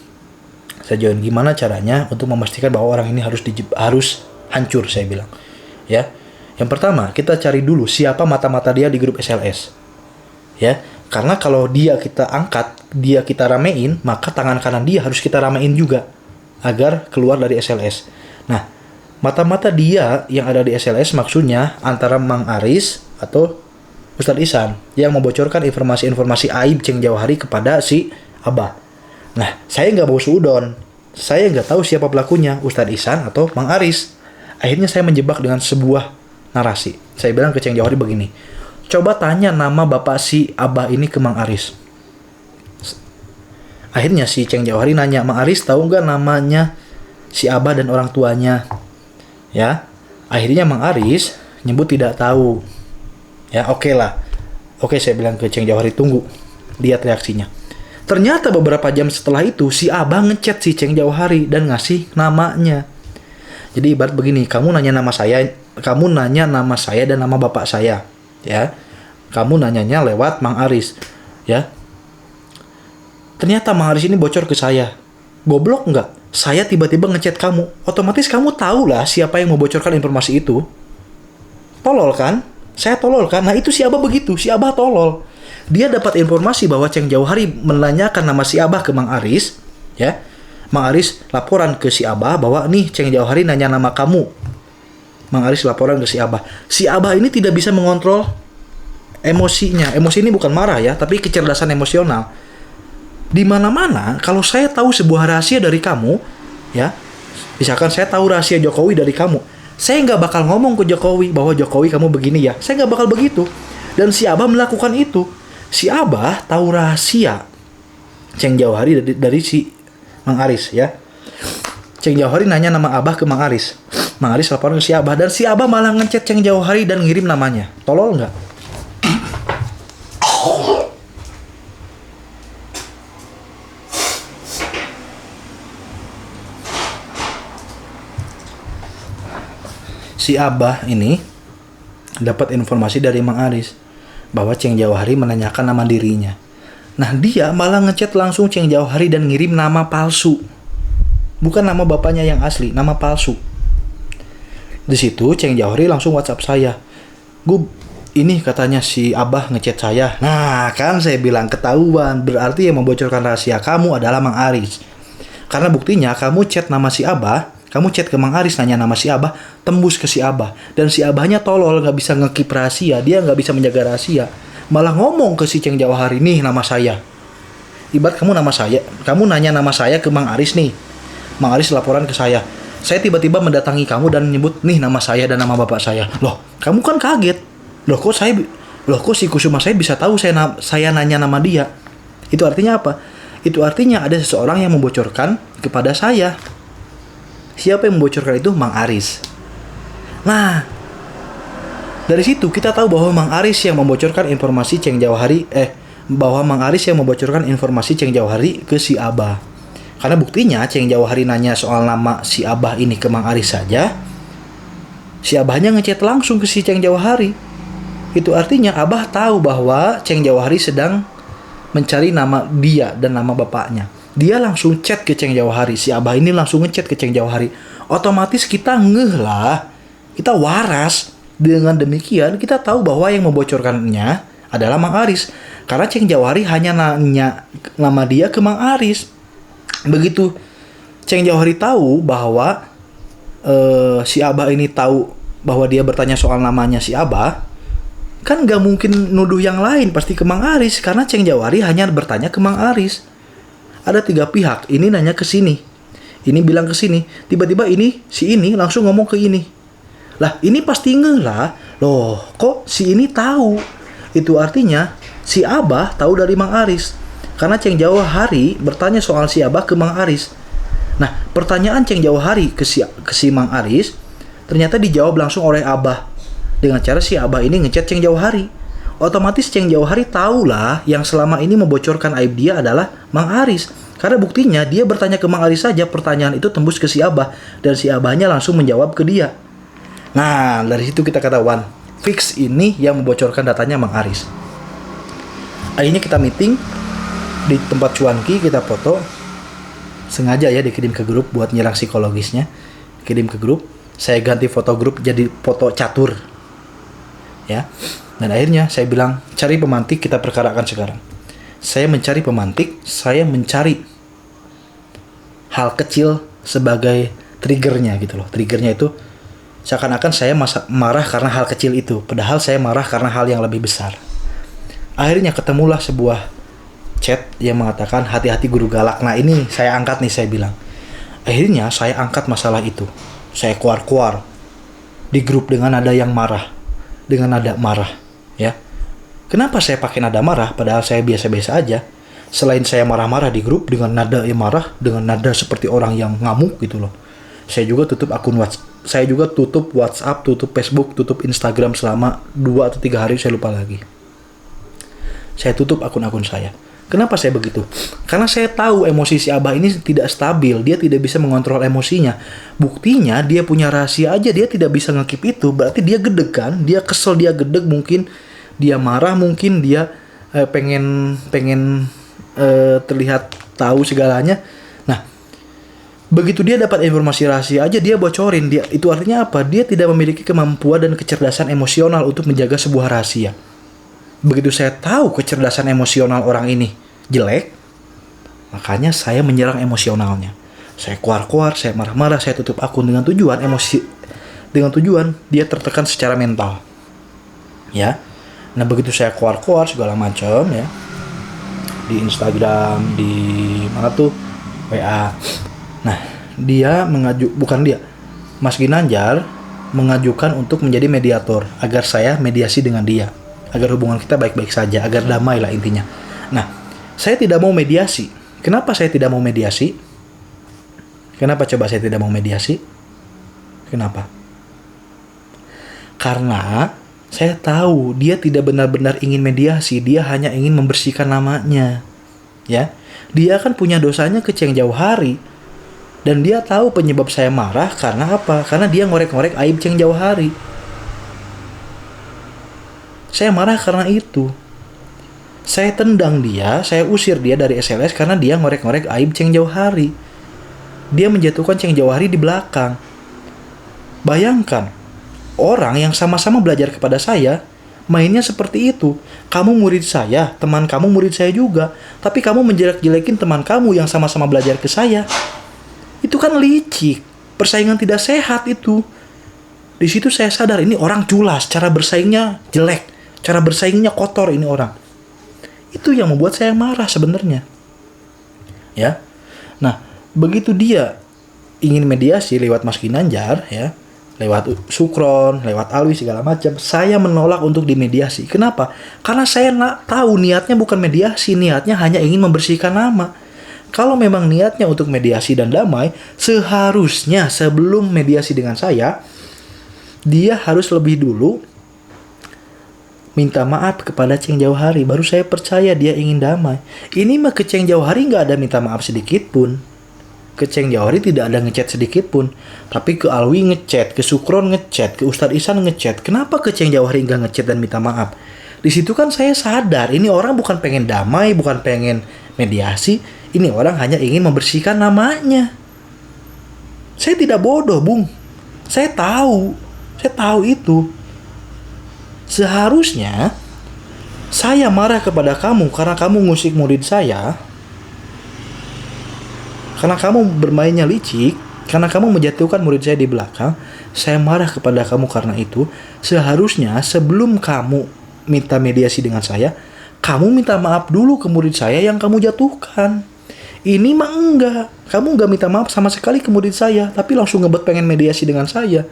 Gimana caranya untuk memastikan bahwa orang ini harus hancur, saya bilang. Ya. Yang pertama, kita cari dulu siapa mata-mata dia di grup SLS. Ya. Karena kalau dia kita angkat, dia kita ramein, maka tangan kanan dia harus kita ramein juga agar keluar dari SLS. Nah, mata-mata dia yang ada di SLS maksudnya antara Mang Aris atau Ustadz Ihsan yang membocorkan informasi-informasi aib Cheng Jauhari kepada si Abah. Nah, saya nggak mau suudon. Saya nggak tahu siapa pelakunya, Ustadz Ihsan atau Mang Aris. Akhirnya saya menjebak dengan sebuah narasi. Saya bilang ke Cheng Jauhari begini, Coba tanya nama bapak si Abah ini ke Mang Aris. Akhirnya si Ceng Jauhari nanya, Mang Aris tahu nggak namanya si Abah dan orang tuanya? Ya, akhirnya Mang Aris nyebut tidak tahu. Ya, oke lah. Oke, saya bilang ke Ceng Jauhari, tunggu. Lihat reaksinya. Ternyata beberapa jam setelah itu si Abah ngechat si Ceng Jauhari dan ngasih namanya. Jadi ibarat begini, kamu nanya nama saya dan nama bapak saya, ya. Kamu nanyanya lewat Mang Aris, ya. Ternyata Mang Aris ini bocor ke saya. Goblok nggak? Saya tiba-tiba ngechat kamu. Otomatis kamu tahu lah siapa yang membocorkan informasi itu. Tolol kan? Saya tolol kan? Nah itu si Abah begitu. Si Abah tolol. Dia dapat informasi bahwa Ceng Jauhari menanyakan nama si Abah ke Mang Aris. Ya. Mang Aris laporan ke si Abah bahwa nih Ceng Jauhari nanya nama kamu. Mang Aris laporan ke si Abah. Si Abah ini tidak bisa mengontrol emosinya. Emosi ini bukan marah ya, tapi kecerdasan emosional. Di mana-mana kalau saya tahu sebuah rahasia dari kamu, ya, misalkan saya tahu rahasia Jokowi dari kamu, saya nggak bakal ngomong ke Jokowi bahwa Jokowi kamu begini ya. Saya nggak bakal begitu. Dan si Abah melakukan itu. Si Abah tahu rahasia Ceng Jauhari dari si Mang Aris ya. Ceng Jauhari nanya nama Abah ke Mang Aris. Mang Aris laporan ke si Abah dan si Abah malah ngechat Ceng Jauhari dan ngirim namanya. Tolol nggak? Si Abah ini dapat informasi dari Mang Aris bahwa Ceng Jauhari menanyakan nama dirinya. Nah dia malah ngechat langsung Ceng Jauhari dan ngirim nama palsu. Bukan nama bapaknya yang asli, nama palsu. Di situ Ceng Jauhari langsung WhatsApp saya. Ini katanya si Abah ngechat saya. Nah kan saya bilang ketahuan. Berarti yang membocorkan rahasia kamu adalah Mang Aris. Karena buktinya kamu chat nama si Abah. Kamu chat ke Mang Aris nanya nama si Abah, tembus ke si Abah. Dan si Abahnya tolol, gak bisa ngekip rahasia. Dia gak bisa menjaga rahasia. Malah ngomong ke si Ceng Jauhari, nih nama saya. Ibarat kamu nanya nama saya ke Mang Aris nih. Mang Aris laporan ke saya. Saya tiba-tiba mendatangi kamu dan menyebut, nih nama saya dan nama bapak saya. Loh, kamu kan kaget. Loh kok si Kusuma saya bisa tahu saya nanya nama dia. Itu artinya apa? Itu artinya ada seseorang yang membocorkan kepada saya. Siapa yang membocorkan itu? Mang Aris. Nah, dari situ kita tahu bahwa Mang Aris yang membocorkan informasi Ceng Jauhari bahwa Mang Aris yang membocorkan informasi Ceng Jauhari ke si Abah. Karena buktinya Ceng Jauhari nanya soal nama si Abah ini ke Mang Aris saja. Si Abahnya ngechat langsung ke si Ceng Jauhari. Itu artinya Abah tahu bahwa Ceng Jauhari sedang mencari nama dia dan nama bapaknya. Dia langsung chat ke Ceng Jauhari. Si Abah ini langsung ngechat ke Ceng Jauhari. Otomatis kita ngeh lah. Kita waras. Dengan demikian kita tahu bahwa yang membocorkannya adalah Mang Aris. Karena Ceng Jauhari hanya nanya nama dia ke Mang Aris. Begitu Ceng Jauhari tahu bahwa si Abah ini tahu bahwa dia bertanya soal namanya si Abah, kan gak mungkin nuduh yang lain, pasti ke Mang Aris. Karena Ceng Jauhari hanya bertanya ke Mang Aris. Ada 3 pihak, ini nanya ke sini, ini bilang ke sini, tiba-tiba si ini langsung ngomong ke ini. Lah, ini pasti ngeh lah. Loh, kok si ini tahu? Itu artinya si Abah tahu dari Mang Aris. Karena Ceng Jauhari bertanya soal si Abah ke Mang Aris. Nah, pertanyaan Ceng Jauhari ke si Mang Aris ternyata dijawab langsung oleh Abah. Dengan cara si Abah ini ngechat Ceng Jauhari. Otomatis Ceng Jauhari tahulah yang selama ini membocorkan aib dia adalah Mang Aris. Karena buktinya dia bertanya ke Mang Aris saja, pertanyaan itu tembus ke si Abah. Dan si Abahnya langsung menjawab ke dia. Nah, dari situ kita ketahuan. Fix ini yang membocorkan datanya Mang Aris. Akhirnya kita meeting di tempat cuanki, kita foto. Sengaja ya dikirim ke grup buat nyerang psikologisnya. Kirim ke grup. Saya ganti foto grup jadi foto catur. Ya. Dan akhirnya saya bilang, cari pemantik, kita perkarakan sekarang. Saya mencari pemantik, saya mencari hal kecil sebagai triggernya gitu loh. Triggernya itu seakan-akan saya marah karena hal kecil itu. Padahal saya marah karena hal yang lebih besar. Akhirnya ketemulah sebuah chat yang mengatakan hati-hati guru galak. Nah ini saya angkat nih, saya bilang. Akhirnya saya angkat masalah itu. Saya keluar di grup dengan nada yang marah. Dengan nada marah. Ya, Kenapa saya pakai nada marah padahal saya biasa-biasa aja? Selain saya marah-marah di grup dengan nada yang marah, dengan nada seperti orang yang ngamuk gitu loh. Saya juga tutup akun WhatsApp. Saya juga tutup WhatsApp, tutup Facebook, tutup Instagram selama 2 atau 3 hari, saya lupa lagi. Saya tutup akun-akun saya. Kenapa saya begitu? Karena saya tahu emosi si Abah ini tidak stabil. Dia tidak bisa mengontrol emosinya. Buktinya dia punya rahasia aja dia tidak bisa ngekip itu. Berarti dia gedeg kan? Dia kesel, dia gedeg mungkin. Dia marah mungkin. Dia pengen terlihat tahu segalanya. Nah, begitu dia dapat informasi rahasia aja dia bocorin. Itu artinya apa? Dia tidak memiliki kemampuan dan kecerdasan emosional untuk menjaga sebuah rahasia. Begitu saya tahu kecerdasan emosional orang ini jelek, makanya saya menyerang emosionalnya. Saya keluar-keluar, saya marah-marah, saya tutup akun dengan tujuan dia tertekan secara mental. Ya. Nah, begitu saya keluar-keluar segala macam ya. Di Instagram, di mana tuh? WA. Nah, Mas Ginanjar mengajukan untuk menjadi mediator agar saya mediasi dengan dia. Agar hubungan kita baik-baik saja, agar damai lah intinya. Nah, saya tidak mau mediasi. Kenapa saya tidak mau mediasi? Kenapa coba saya tidak mau mediasi? Kenapa? Karena saya tahu dia tidak benar-benar ingin mediasi, dia hanya ingin membersihkan namanya. Ya. Dia kan punya dosanya ke Ceng Jauhari. Dan dia tahu penyebab saya marah karena apa? Karena dia ngorek-ngorek aib Ceng Jauhari. Saya marah karena itu. Saya tendang dia, saya usir dia dari SLS karena dia ngorek-ngorek aib Ceng Jauhari. Dia menjatuhkan Ceng Jauhari di belakang. Bayangkan, orang yang sama-sama belajar kepada saya, mainnya seperti itu. Kamu murid saya, teman kamu murid saya juga. Tapi kamu menjelek-jelekin teman kamu yang sama-sama belajar ke saya. Itu kan licik. Persaingan tidak sehat itu. Di situ saya sadar ini orang culas, cara bersaingnya jelek. Cara bersaingnya kotor ini orang. Itu yang membuat saya marah sebenarnya. Ya. Nah, begitu dia ingin mediasi lewat Mas Ginanjar ya, lewat Sukron, lewat Alwi segala macam, saya menolak untuk dimediasi. Kenapa? Karena saya tahu niatnya bukan mediasi, niatnya hanya ingin membersihkan nama. Kalau memang niatnya untuk mediasi dan damai, seharusnya sebelum mediasi dengan saya, dia harus lebih dulu minta maaf kepada Ceng Jauhari. Baru saya percaya dia ingin damai. Ini mah ke Ceng Jauhari nggak ada minta maaf sedikit pun. Ke Ceng Jauhari tidak ada ngechat sedikit pun. Tapi ke Alwi ngechat, ke Sukron ngechat, ke Ustadz Ihsan ngechat. Kenapa ke Ceng Jauhari nggak ngechat dan minta maaf? Di situ kan saya sadar ini orang bukan pengen damai, bukan pengen mediasi. Ini orang hanya ingin membersihkan namanya. Saya tidak bodoh, Bung. Saya tahu itu. Seharusnya saya marah kepada kamu karena kamu ngusik murid saya. Karena kamu bermainnya licik, karena kamu menjatuhkan murid saya di belakang. Saya marah kepada kamu karena itu. Seharusnya sebelum kamu minta mediasi dengan saya, kamu minta maaf dulu ke murid saya yang kamu jatuhkan. Ini mah enggak. Kamu enggak minta maaf sama sekali ke murid saya, tapi langsung ngebet pengen mediasi dengan saya.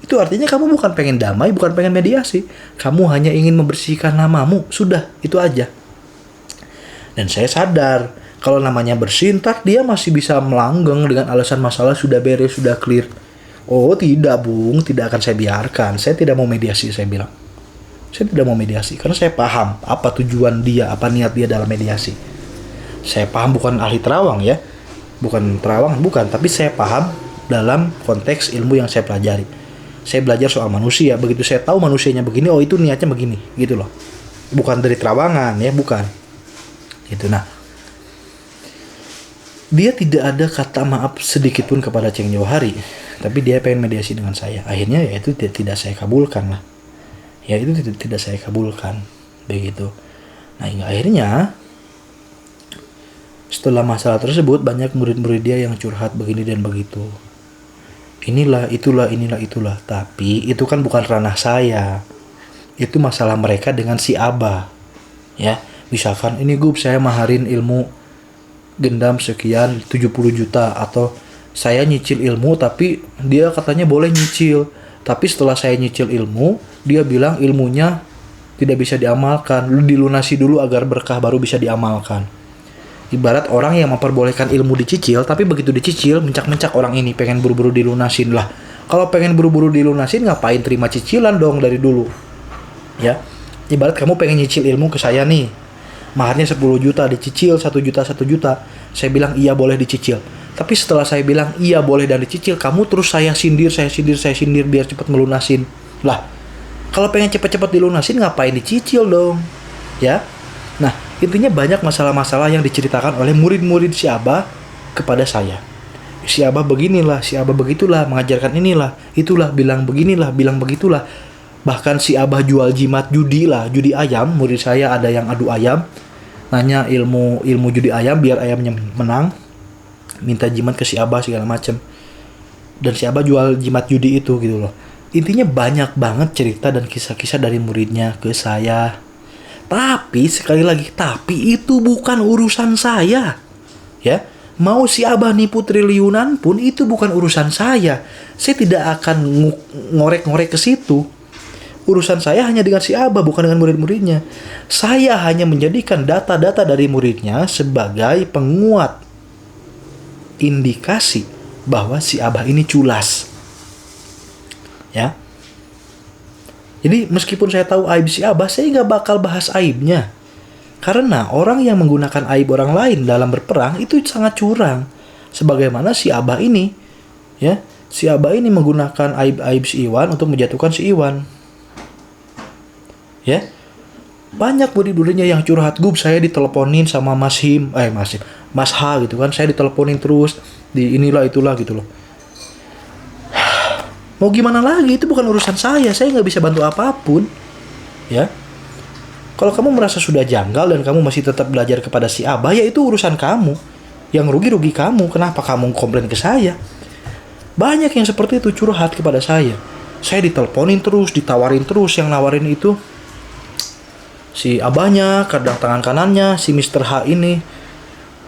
Itu artinya kamu bukan pengen damai, bukan pengen mediasi. Kamu hanya ingin membersihkan namamu. Sudah, itu aja. Dan saya sadar, kalau namanya bersih, ntar dia masih bisa melanggeng dengan alasan masalah sudah beres, sudah clear. Oh tidak, Bung, tidak akan saya biarkan. Saya tidak mau mediasi, saya bilang. Saya tidak mau mediasi, karena saya paham apa tujuan dia, apa niat dia dalam mediasi. Saya paham, bukan ahli terawang ya. Bukan terawang, bukan. Tapi saya paham dalam konteks ilmu yang saya pelajari. Saya belajar soal manusia. Begitu saya tahu manusianya begini, oh itu niatnya begini, gitu loh. Bukan dari terawangan ya, bukan. Gitu. Nah, dia tidak ada kata maaf sedikit pun kepada Ceng Jauhari, tapi dia pengen mediasi dengan saya. Akhirnya ya itu tidak saya kabulkan lah. Ya itu tidak saya kabulkan, begitu. Nah, hingga akhirnya setelah masalah tersebut banyak murid-murid dia yang curhat begini dan begitu. Inilah, itulah. Tapi itu kan bukan ranah saya. Itu masalah mereka dengan si Abah. Ya, misalkan ini Gub, saya maharin ilmu gendam sekian 70 juta. Atau saya nyicil ilmu tapi dia katanya boleh nyicil. Tapi setelah saya nyicil ilmu, dia bilang ilmunya tidak bisa diamalkan. Dilunasi dulu agar berkah baru bisa diamalkan. Ibarat orang yang memperbolehkan ilmu dicicil, tapi begitu dicicil, mencak-mencak orang ini pengen buru-buru dilunasin lah. Kalau pengen buru-buru dilunasin, ngapain terima cicilan dong dari dulu? Ya, ibarat kamu pengen nyicil ilmu ke saya nih. Maharnya 10 juta, dicicil 1 juta, 1 juta. Saya bilang iya boleh dicicil. Tapi setelah saya bilang iya boleh dan dicicil, kamu terus saya sindir biar cepat melunasin. Lah, kalau pengen cepat-cepat dilunasin, ngapain dicicil dong? Ya. Nah, intinya banyak masalah-masalah yang diceritakan oleh murid-murid si Abah kepada saya. Si Abah beginilah, si Abah begitulah, mengajarkan inilah, itulah, bilang beginilah, bilang begitulah. Bahkan si Abah jual jimat judi lah, judi ayam. Murid saya ada yang adu ayam, nanya ilmu judi ayam biar ayamnya menang, minta jimat ke si Abah segala macem. Dan si Abah jual jimat judi itu gitu loh. Intinya banyak banget cerita dan kisah-kisah dari muridnya ke saya. Tapi sekali lagi, tapi itu bukan urusan saya. Ya, mau si Abah nipu triliunan pun itu bukan urusan saya. Saya tidak akan ngorek-ngorek ke situ. Urusan saya hanya dengan si Abah, bukan dengan murid-muridnya. Saya hanya menjadikan data-data dari muridnya sebagai penguat indikasi bahwa si Abah ini culas. Ya. Jadi meskipun saya tahu aib si Abah, saya nggak bakal bahas aibnya. Karena orang yang menggunakan aib orang lain dalam berperang itu sangat curang. Sebagaimana si Abah ini, ya, si Abah ini menggunakan aib-aib si Iwan untuk menjatuhkan si Iwan. Ya, banyak murid-muridnya yang curhat, Gub, saya diteleponin sama Mas H gitu kan, saya diteleponin terus, di inilah itulah gitu loh. Mau gimana lagi, itu bukan urusan saya nggak bisa bantu apapun. Ya, kalau kamu merasa sudah janggal dan kamu masih tetap belajar kepada si Abah, ya itu urusan kamu. Yang rugi kamu, kenapa kamu komplain ke saya? Banyak yang seperti itu curhat kepada saya. Saya diteleponin terus, ditawarin terus, yang nawarin itu si Abahnya, kadang tangan kanannya, si Mr. H ini.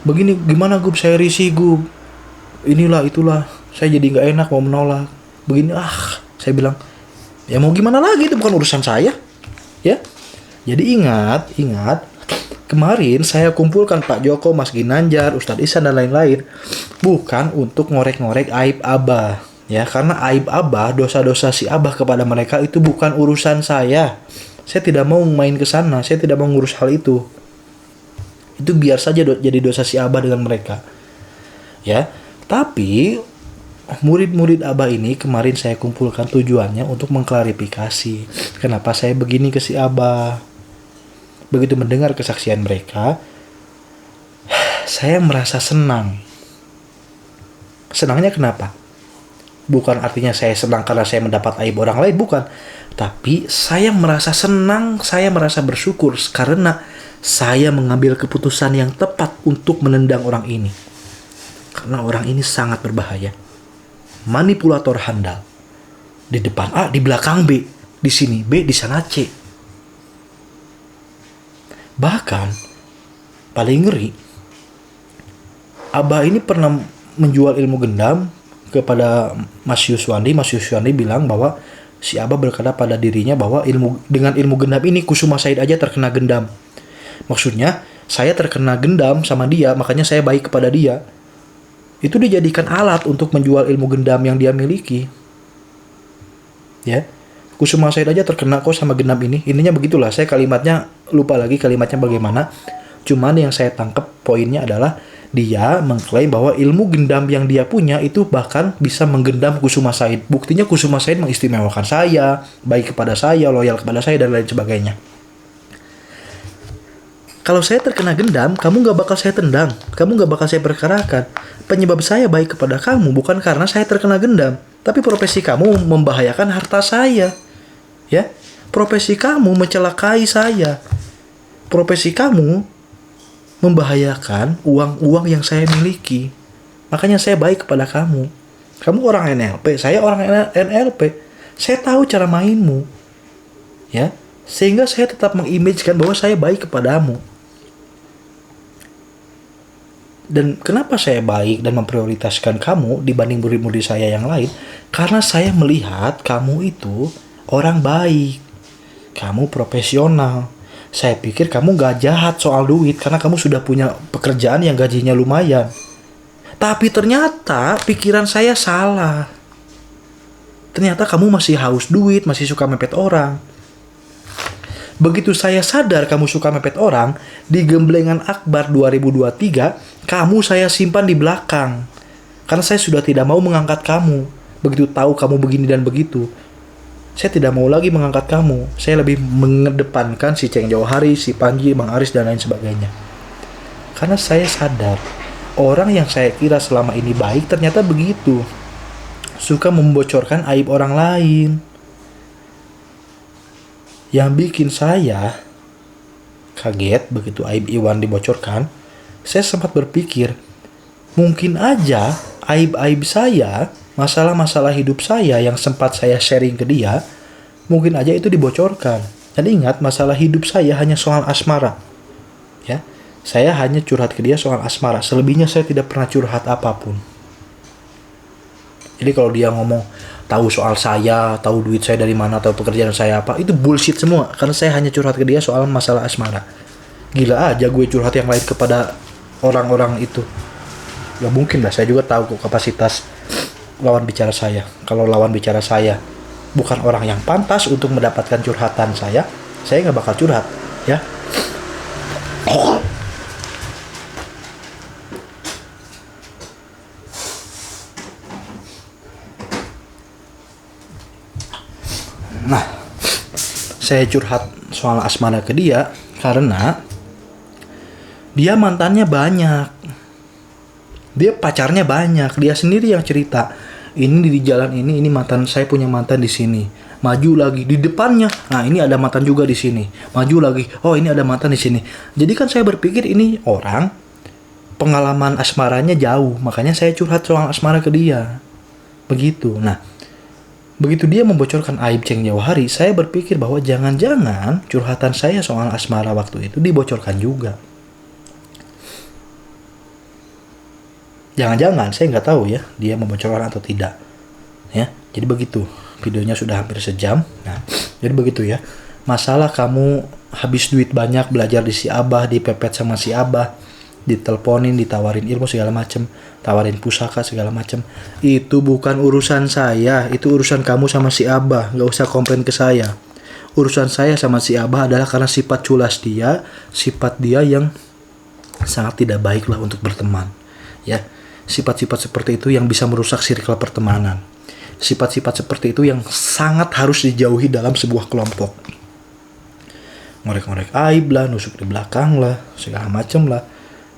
Begini, gimana Gub, saya risih Gub. Inilah itulah, saya jadi nggak enak mau menolak. Begini, saya bilang, ya mau gimana lagi, itu bukan urusan saya. Ya, jadi ingat, kemarin saya kumpulkan Pak Joko, Mas Ginanjar, Ustadz Ihsan dan lain-lain, bukan untuk ngorek-ngorek aib Abah. Ya, karena aib Abah, dosa-dosa si Abah kepada mereka itu bukan urusan saya. Saya tidak mau main ke sana, saya tidak mau ngurus hal itu. Itu biar saja jadi dosa si Abah dengan mereka. Ya, tapi murid-murid Abah ini kemarin saya kumpulkan tujuannya untuk mengklarifikasi kenapa saya begini ke si Abah. Begitu mendengar kesaksian mereka, saya merasa senang. Senangnya kenapa? Bukan artinya saya senang karena saya mendapat aib orang lain, bukan. Tapi saya merasa senang, saya merasa bersyukur karena saya mengambil keputusan yang tepat untuk menendang orang ini. Karena orang ini sangat berbahaya. Manipulator handal. Di depan A, di belakang B. Di sini B, di sana C. Bahkan, paling ngeri, Abah ini pernah menjual ilmu gendam kepada Mas Yuswandi. Mas Yuswandi bilang bahwa si Abah berkata pada dirinya bahwa dengan ilmu gendam ini Kusuma Said aja terkena gendam. Maksudnya, saya terkena gendam sama dia, makanya saya baik kepada dia. Itu dijadikan alat untuk menjual ilmu gendam yang dia miliki. Ya, Kusuma Said aja terkena kok sama gendam ini. Intinya begitulah, saya kalimatnya lupa lagi kalimatnya bagaimana. Cuman yang saya tangkap poinnya adalah dia mengklaim bahwa ilmu gendam yang dia punya itu bahkan bisa menggendam Kusuma Said. Buktinya Kusuma Said mengistimewakan saya, baik kepada saya, loyal kepada saya, dan lain sebagainya. Kalau saya terkena gendam, kamu gak bakal saya tendang, kamu gak bakal saya perkarakan. Penyebab saya baik kepada kamu bukan karena saya terkena gendam, tapi profesi kamu membahayakan harta saya. Ya, profesi kamu mencelakai saya. Profesi kamu membahayakan uang-uang yang saya miliki. Makanya saya baik kepada kamu. Kamu orang NLP, saya orang NLP. Saya tahu cara mainmu. Ya, sehingga saya tetap mengimagekan bahwa saya baik kepadamu. Dan kenapa saya baik dan memprioritaskan kamu dibanding murid-murid saya yang lain? Karena saya melihat kamu itu orang baik. kamu profesional. Saya pikir kamu gak jahat soal duit karena kamu sudah punya pekerjaan yang gajinya lumayan. Tapi ternyata pikiran saya salah. Ternyata kamu masih haus duit, masih suka mepet orang. Begitu saya sadar kamu suka mepet orang, di Gemblengan Akbar 2023, kamu saya simpan di belakang. Karena saya sudah tidak mau mengangkat kamu. Begitu tahu kamu begini dan begitu, saya tidak mau lagi mengangkat kamu. Saya lebih mengedepankan si Ceng Jauhari, si Panji, Bang Aris, dan lain sebagainya. Karena saya sadar, orang yang saya kira selama ini baik ternyata begitu. Suka membocorkan aib orang lain. Yang bikin saya kaget begitu aib Iwan dibocorkan, saya sempat berpikir, mungkin aja aib-aib saya, masalah-masalah hidup saya yang sempat saya sharing ke dia, mungkin aja itu dibocorkan. Dan ingat, masalah hidup saya hanya soal asmara. Ya, saya hanya curhat ke dia soal asmara. Selebihnya saya tidak pernah curhat apapun. Jadi kalau dia ngomong tahu soal saya, tahu duit saya dari mana, tahu pekerjaan saya apa, itu bullshit semua. Karena saya hanya curhat ke dia soal masalah asmara. Gila aja gue curhat yang lain kepada orang-orang itu. Gak mungkin lah, saya juga tahu kok kapasitas lawan bicara saya. Kalau lawan bicara saya bukan orang yang pantas untuk mendapatkan curhatan saya gak bakal curhat, ya. Nah, saya curhat soal asmara ke dia karena dia mantannya banyak. Dia pacarnya banyak. Dia sendiri yang cerita. Ini di jalan ini mantan saya, punya mantan di sini. Maju lagi di depannya. Nah, ini ada mantan juga di sini. Maju lagi. Oh, ini ada mantan di sini. Jadi kan saya berpikir ini orang pengalaman asmaranya jauh. Makanya saya curhat soal asmara ke dia. Begitu. Nah, begitu dia membocorkan aib Ceng Jauhari, saya berpikir bahwa jangan-jangan curhatan saya soal asmara waktu itu dibocorkan juga. Jangan-jangan, saya nggak tahu ya, dia membocorkan atau tidak. Ya, jadi begitu. Videonya sudah hampir sejam. Nah, jadi begitu ya. Masalah kamu habis duit banyak belajar di si Abah, dipepet sama si Abah, diteleponin, ditawarin ilmu segala macem, tawarin pusaka segala macem, itu bukan urusan saya, itu urusan kamu sama si Abah. Gak usah komplain ke saya. Urusan saya sama si Abah adalah karena sifat culas dia, sifat dia yang sangat tidak baik lah untuk berteman, ya. Sifat-sifat seperti itu yang bisa merusak circle pertemanan. Sifat-sifat seperti itu yang sangat harus dijauhi dalam sebuah kelompok. Ngorek-ngorek aib lah, nusuk di belakang lah, segala macem lah,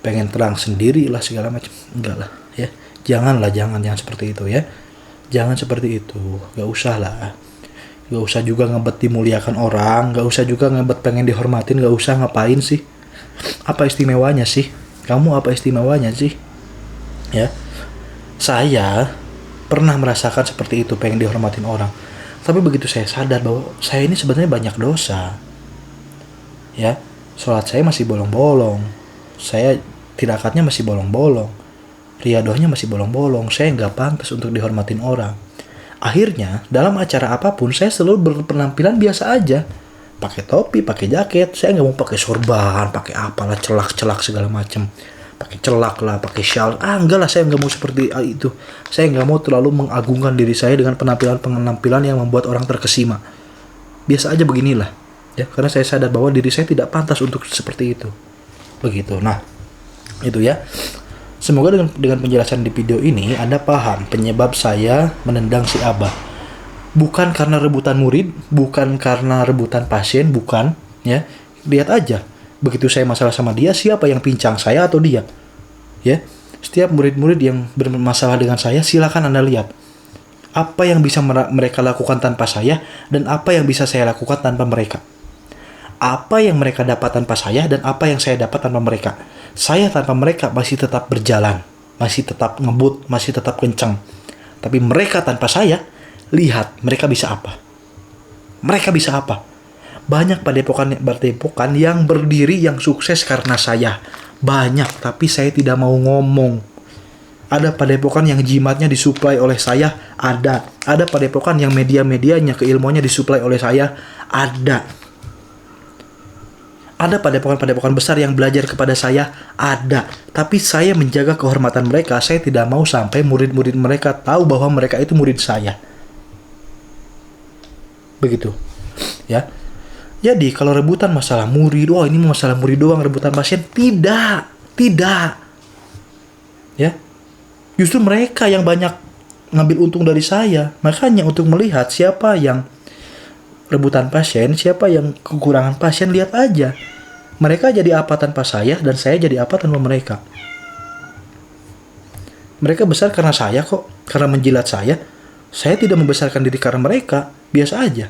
pengen terang sendiri lah segala macam. Enggak lah, ya. Jangan seperti itu, ya. Jangan seperti itu. Gak usah lah. Gak usah juga ngebet dimuliakan orang, gak usah juga ngebet pengen dihormatin, gak usah. Ngapain sih? Apa istimewanya sih? Kamu apa istimewanya sih? Ya. Saya pernah merasakan seperti itu, pengen dihormatin orang. Tapi begitu saya sadar bahwa saya ini sebenarnya banyak dosa. Ya, sholat saya masih bolong-bolong. Saya tirakatnya masih bolong-bolong, riadohnya masih bolong-bolong. Saya nggak pantas untuk dihormatin orang. Akhirnya dalam acara apapun saya selalu berpenampilan biasa aja, pakai topi, pakai jaket. Saya nggak mau pakai sorban, pakai apalah, celak-celak segala macam, pakai celak lah, pakai shawl. Enggak lah, saya nggak mau seperti itu. Saya nggak mau terlalu mengagungkan diri saya dengan penampilan yang membuat orang terkesima. Biasa aja beginilah, ya. Karena saya sadar bahwa diri saya tidak pantas untuk seperti itu. Begitu. Nah, itu ya. Semoga dengan penjelasan di video ini Anda paham penyebab saya menendang si Abah. Bukan karena rebutan murid, bukan karena rebutan pasien, bukan, ya. Lihat aja. Begitu saya masalah sama dia, siapa yang pincang, saya atau dia? Ya. Setiap murid-murid yang bermasalah dengan saya, silakan Anda lihat. Apa yang bisa mereka lakukan tanpa saya dan apa yang bisa saya lakukan tanpa mereka. Apa yang mereka dapat tanpa saya dan apa yang saya dapat tanpa mereka. Saya tanpa mereka masih tetap berjalan, masih tetap ngebut, masih tetap kencang. Tapi mereka tanpa saya, lihat mereka bisa apa. Mereka bisa apa. Banyak padepokan yang berdiri yang sukses karena saya. Banyak, tapi saya tidak mau ngomong. Ada padepokan yang jimatnya disuplai oleh saya, ada. Ada padepokan yang media-medianya, keilmuannya disuplai oleh saya, ada. Ada padepokan-padepokan besar yang belajar kepada saya, ada. Tapi saya menjaga kehormatan mereka. Saya tidak mau sampai murid-murid mereka tahu bahwa mereka itu murid saya. Begitu. Ya. Jadi kalau rebutan masalah murid, wah ini masalah murid doang, rebutan pasien, tidak. Ya. Justru mereka yang banyak ngambil untung dari saya. Makanya untuk melihat siapa yang rebutan pasien, siapa yang kekurangan pasien, lihat aja. Mereka jadi apa tanpa saya, dan saya jadi apa tanpa mereka. Mereka besar karena saya kok, karena menjilat saya. Saya tidak membesarkan diri karena mereka, biasa aja.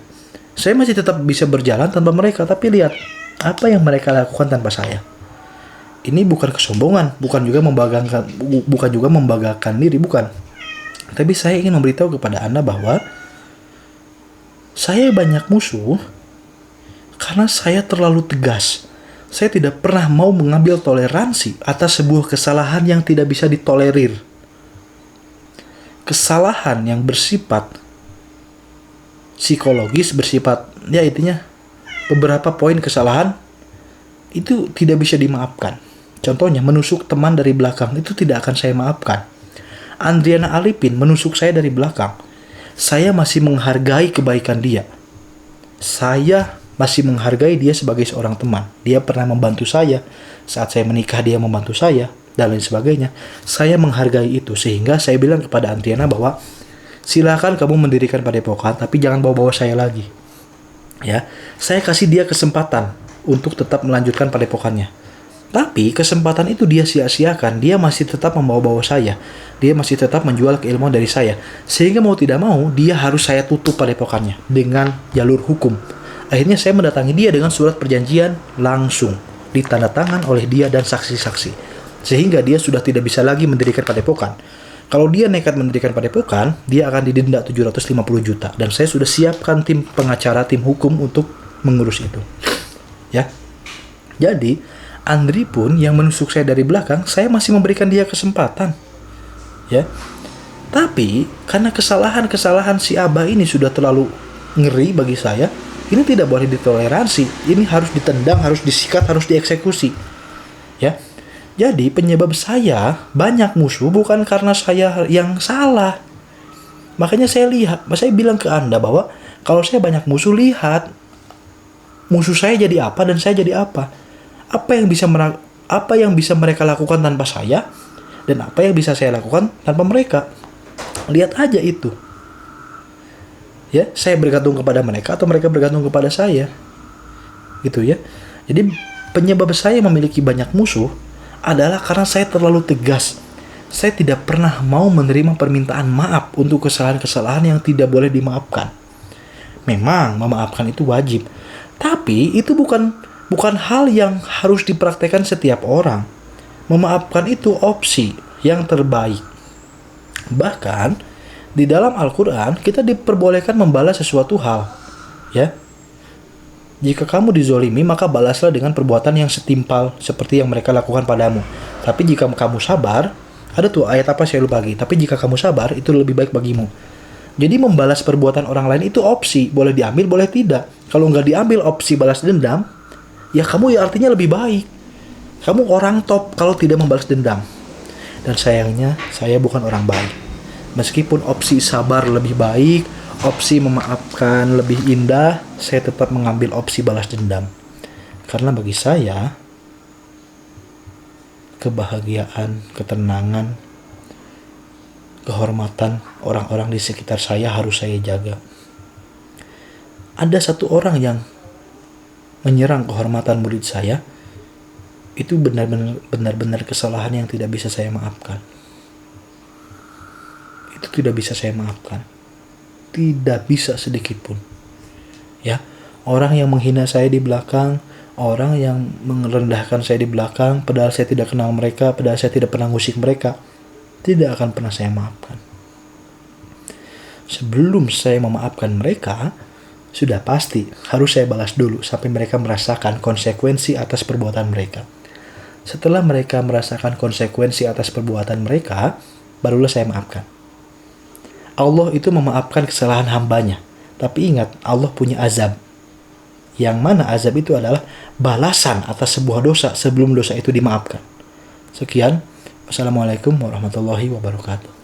Saya masih tetap bisa berjalan tanpa mereka, tapi lihat apa yang mereka lakukan tanpa saya. Ini bukan kesombongan, bukan juga membanggakan diri, bukan. Tapi saya ingin memberitahu kepada Anda bahwa saya banyak musuh karena saya terlalu tegas. Saya tidak pernah mau mengambil toleransi atas sebuah kesalahan yang tidak bisa ditolerir. Kesalahan yang bersifat psikologis, bersifat, ya intinya beberapa poin kesalahan itu tidak bisa dimaafkan. Contohnya menusuk teman dari belakang, itu tidak akan saya maafkan. Andriana Alipin menusuk saya dari belakang. Saya masih menghargai kebaikan dia. Saya masih menghargai dia sebagai seorang teman. Dia pernah membantu saya. Saat saya menikah dia membantu saya. Dan lain sebagainya. Saya menghargai itu. Sehingga saya bilang kepada Andriana bahwa silakan kamu mendirikan padepokan, tapi jangan bawa-bawa saya lagi. Ya, saya kasih dia kesempatan untuk tetap melanjutkan padepokannya. Tapi kesempatan itu dia sia-siakan. Dia masih tetap membawa-bawa saya. Dia masih tetap menjual keilmuan dari saya. Sehingga mau tidak mau, dia harus saya tutup padepokannya dengan jalur hukum. Akhirnya saya mendatangi dia dengan surat perjanjian langsung. Ditandatangan oleh dia dan saksi-saksi. Sehingga dia sudah tidak bisa lagi mendirikan padepokan. Kalau dia nekat mendirikan padepokan, dia akan didenda 750 juta. Dan saya sudah siapkan tim pengacara, tim hukum untuk mengurus itu. Ya. Jadi Andri pun yang menusuk saya dari belakang, saya masih memberikan dia kesempatan. Ya. Tapi karena kesalahan-kesalahan si Abah ini sudah terlalu ngeri bagi saya, ini tidak boleh ditoleransi. Ini harus ditendang, harus disikat, harus dieksekusi. Ya. Jadi penyebab saya banyak musuh bukan karena saya yang salah. Makanya saya bilang ke Anda bahwa kalau saya banyak musuh, lihat musuh saya jadi apa dan saya jadi apa. Apa yang bisa mereka lakukan tanpa saya, dan apa yang bisa saya lakukan tanpa mereka. Lihat aja itu. Ya, saya bergantung kepada mereka atau mereka bergantung kepada saya. Gitu ya. Jadi penyebab saya memiliki banyak musuh adalah karena saya terlalu tegas. Saya tidak pernah mau menerima permintaan maaf untuk kesalahan-kesalahan yang tidak boleh dimaafkan. Memang memaafkan itu wajib, tapi itu bukan hal yang harus dipraktekkan setiap orang. Memaafkan itu opsi yang terbaik. Bahkan di dalam Al-Quran kita diperbolehkan membalas sesuatu hal. Ya, jika kamu dizolimi maka balaslah dengan perbuatan yang setimpal seperti yang mereka lakukan padamu. Tapi jika kamu sabar, ada tuh ayat apa saya lupa lagi. Tapi jika kamu sabar itu lebih baik bagimu. Jadi membalas perbuatan orang lain itu opsi, boleh diambil boleh tidak. Kalau nggak diambil opsi balas dendam, ya kamu ya artinya lebih baik. Kamu orang top kalau tidak membalas dendam. Dan sayangnya saya bukan orang baik. Meskipun opsi sabar lebih baik, opsi memaafkan lebih indah, saya tetap mengambil opsi balas dendam. Karena bagi saya, kebahagiaan, ketenangan, kehormatan orang-orang di sekitar saya harus saya jaga. Ada satu orang yang menyerang kehormatan murid saya, itu benar-benar kesalahan yang tidak bisa saya maafkan. Itu tidak bisa saya maafkan. Tidak bisa sedikit pun. Ya, orang yang menghina saya di belakang, orang yang merendahkan saya di belakang, padahal saya tidak kenal mereka, padahal saya tidak pernah ngusik mereka, tidak akan pernah saya maafkan. Sebelum saya memaafkan mereka, sudah pasti harus saya balas dulu sampai mereka merasakan konsekuensi atas perbuatan mereka. Setelah mereka merasakan konsekuensi atas perbuatan mereka, barulah saya maafkan. Allah itu memaafkan kesalahan hambanya. Tapi ingat, Allah punya azab. Yang mana azab itu adalah balasan atas sebuah dosa sebelum dosa itu dimaafkan. Sekian. Wassalamualaikum warahmatullahi wabarakatuh.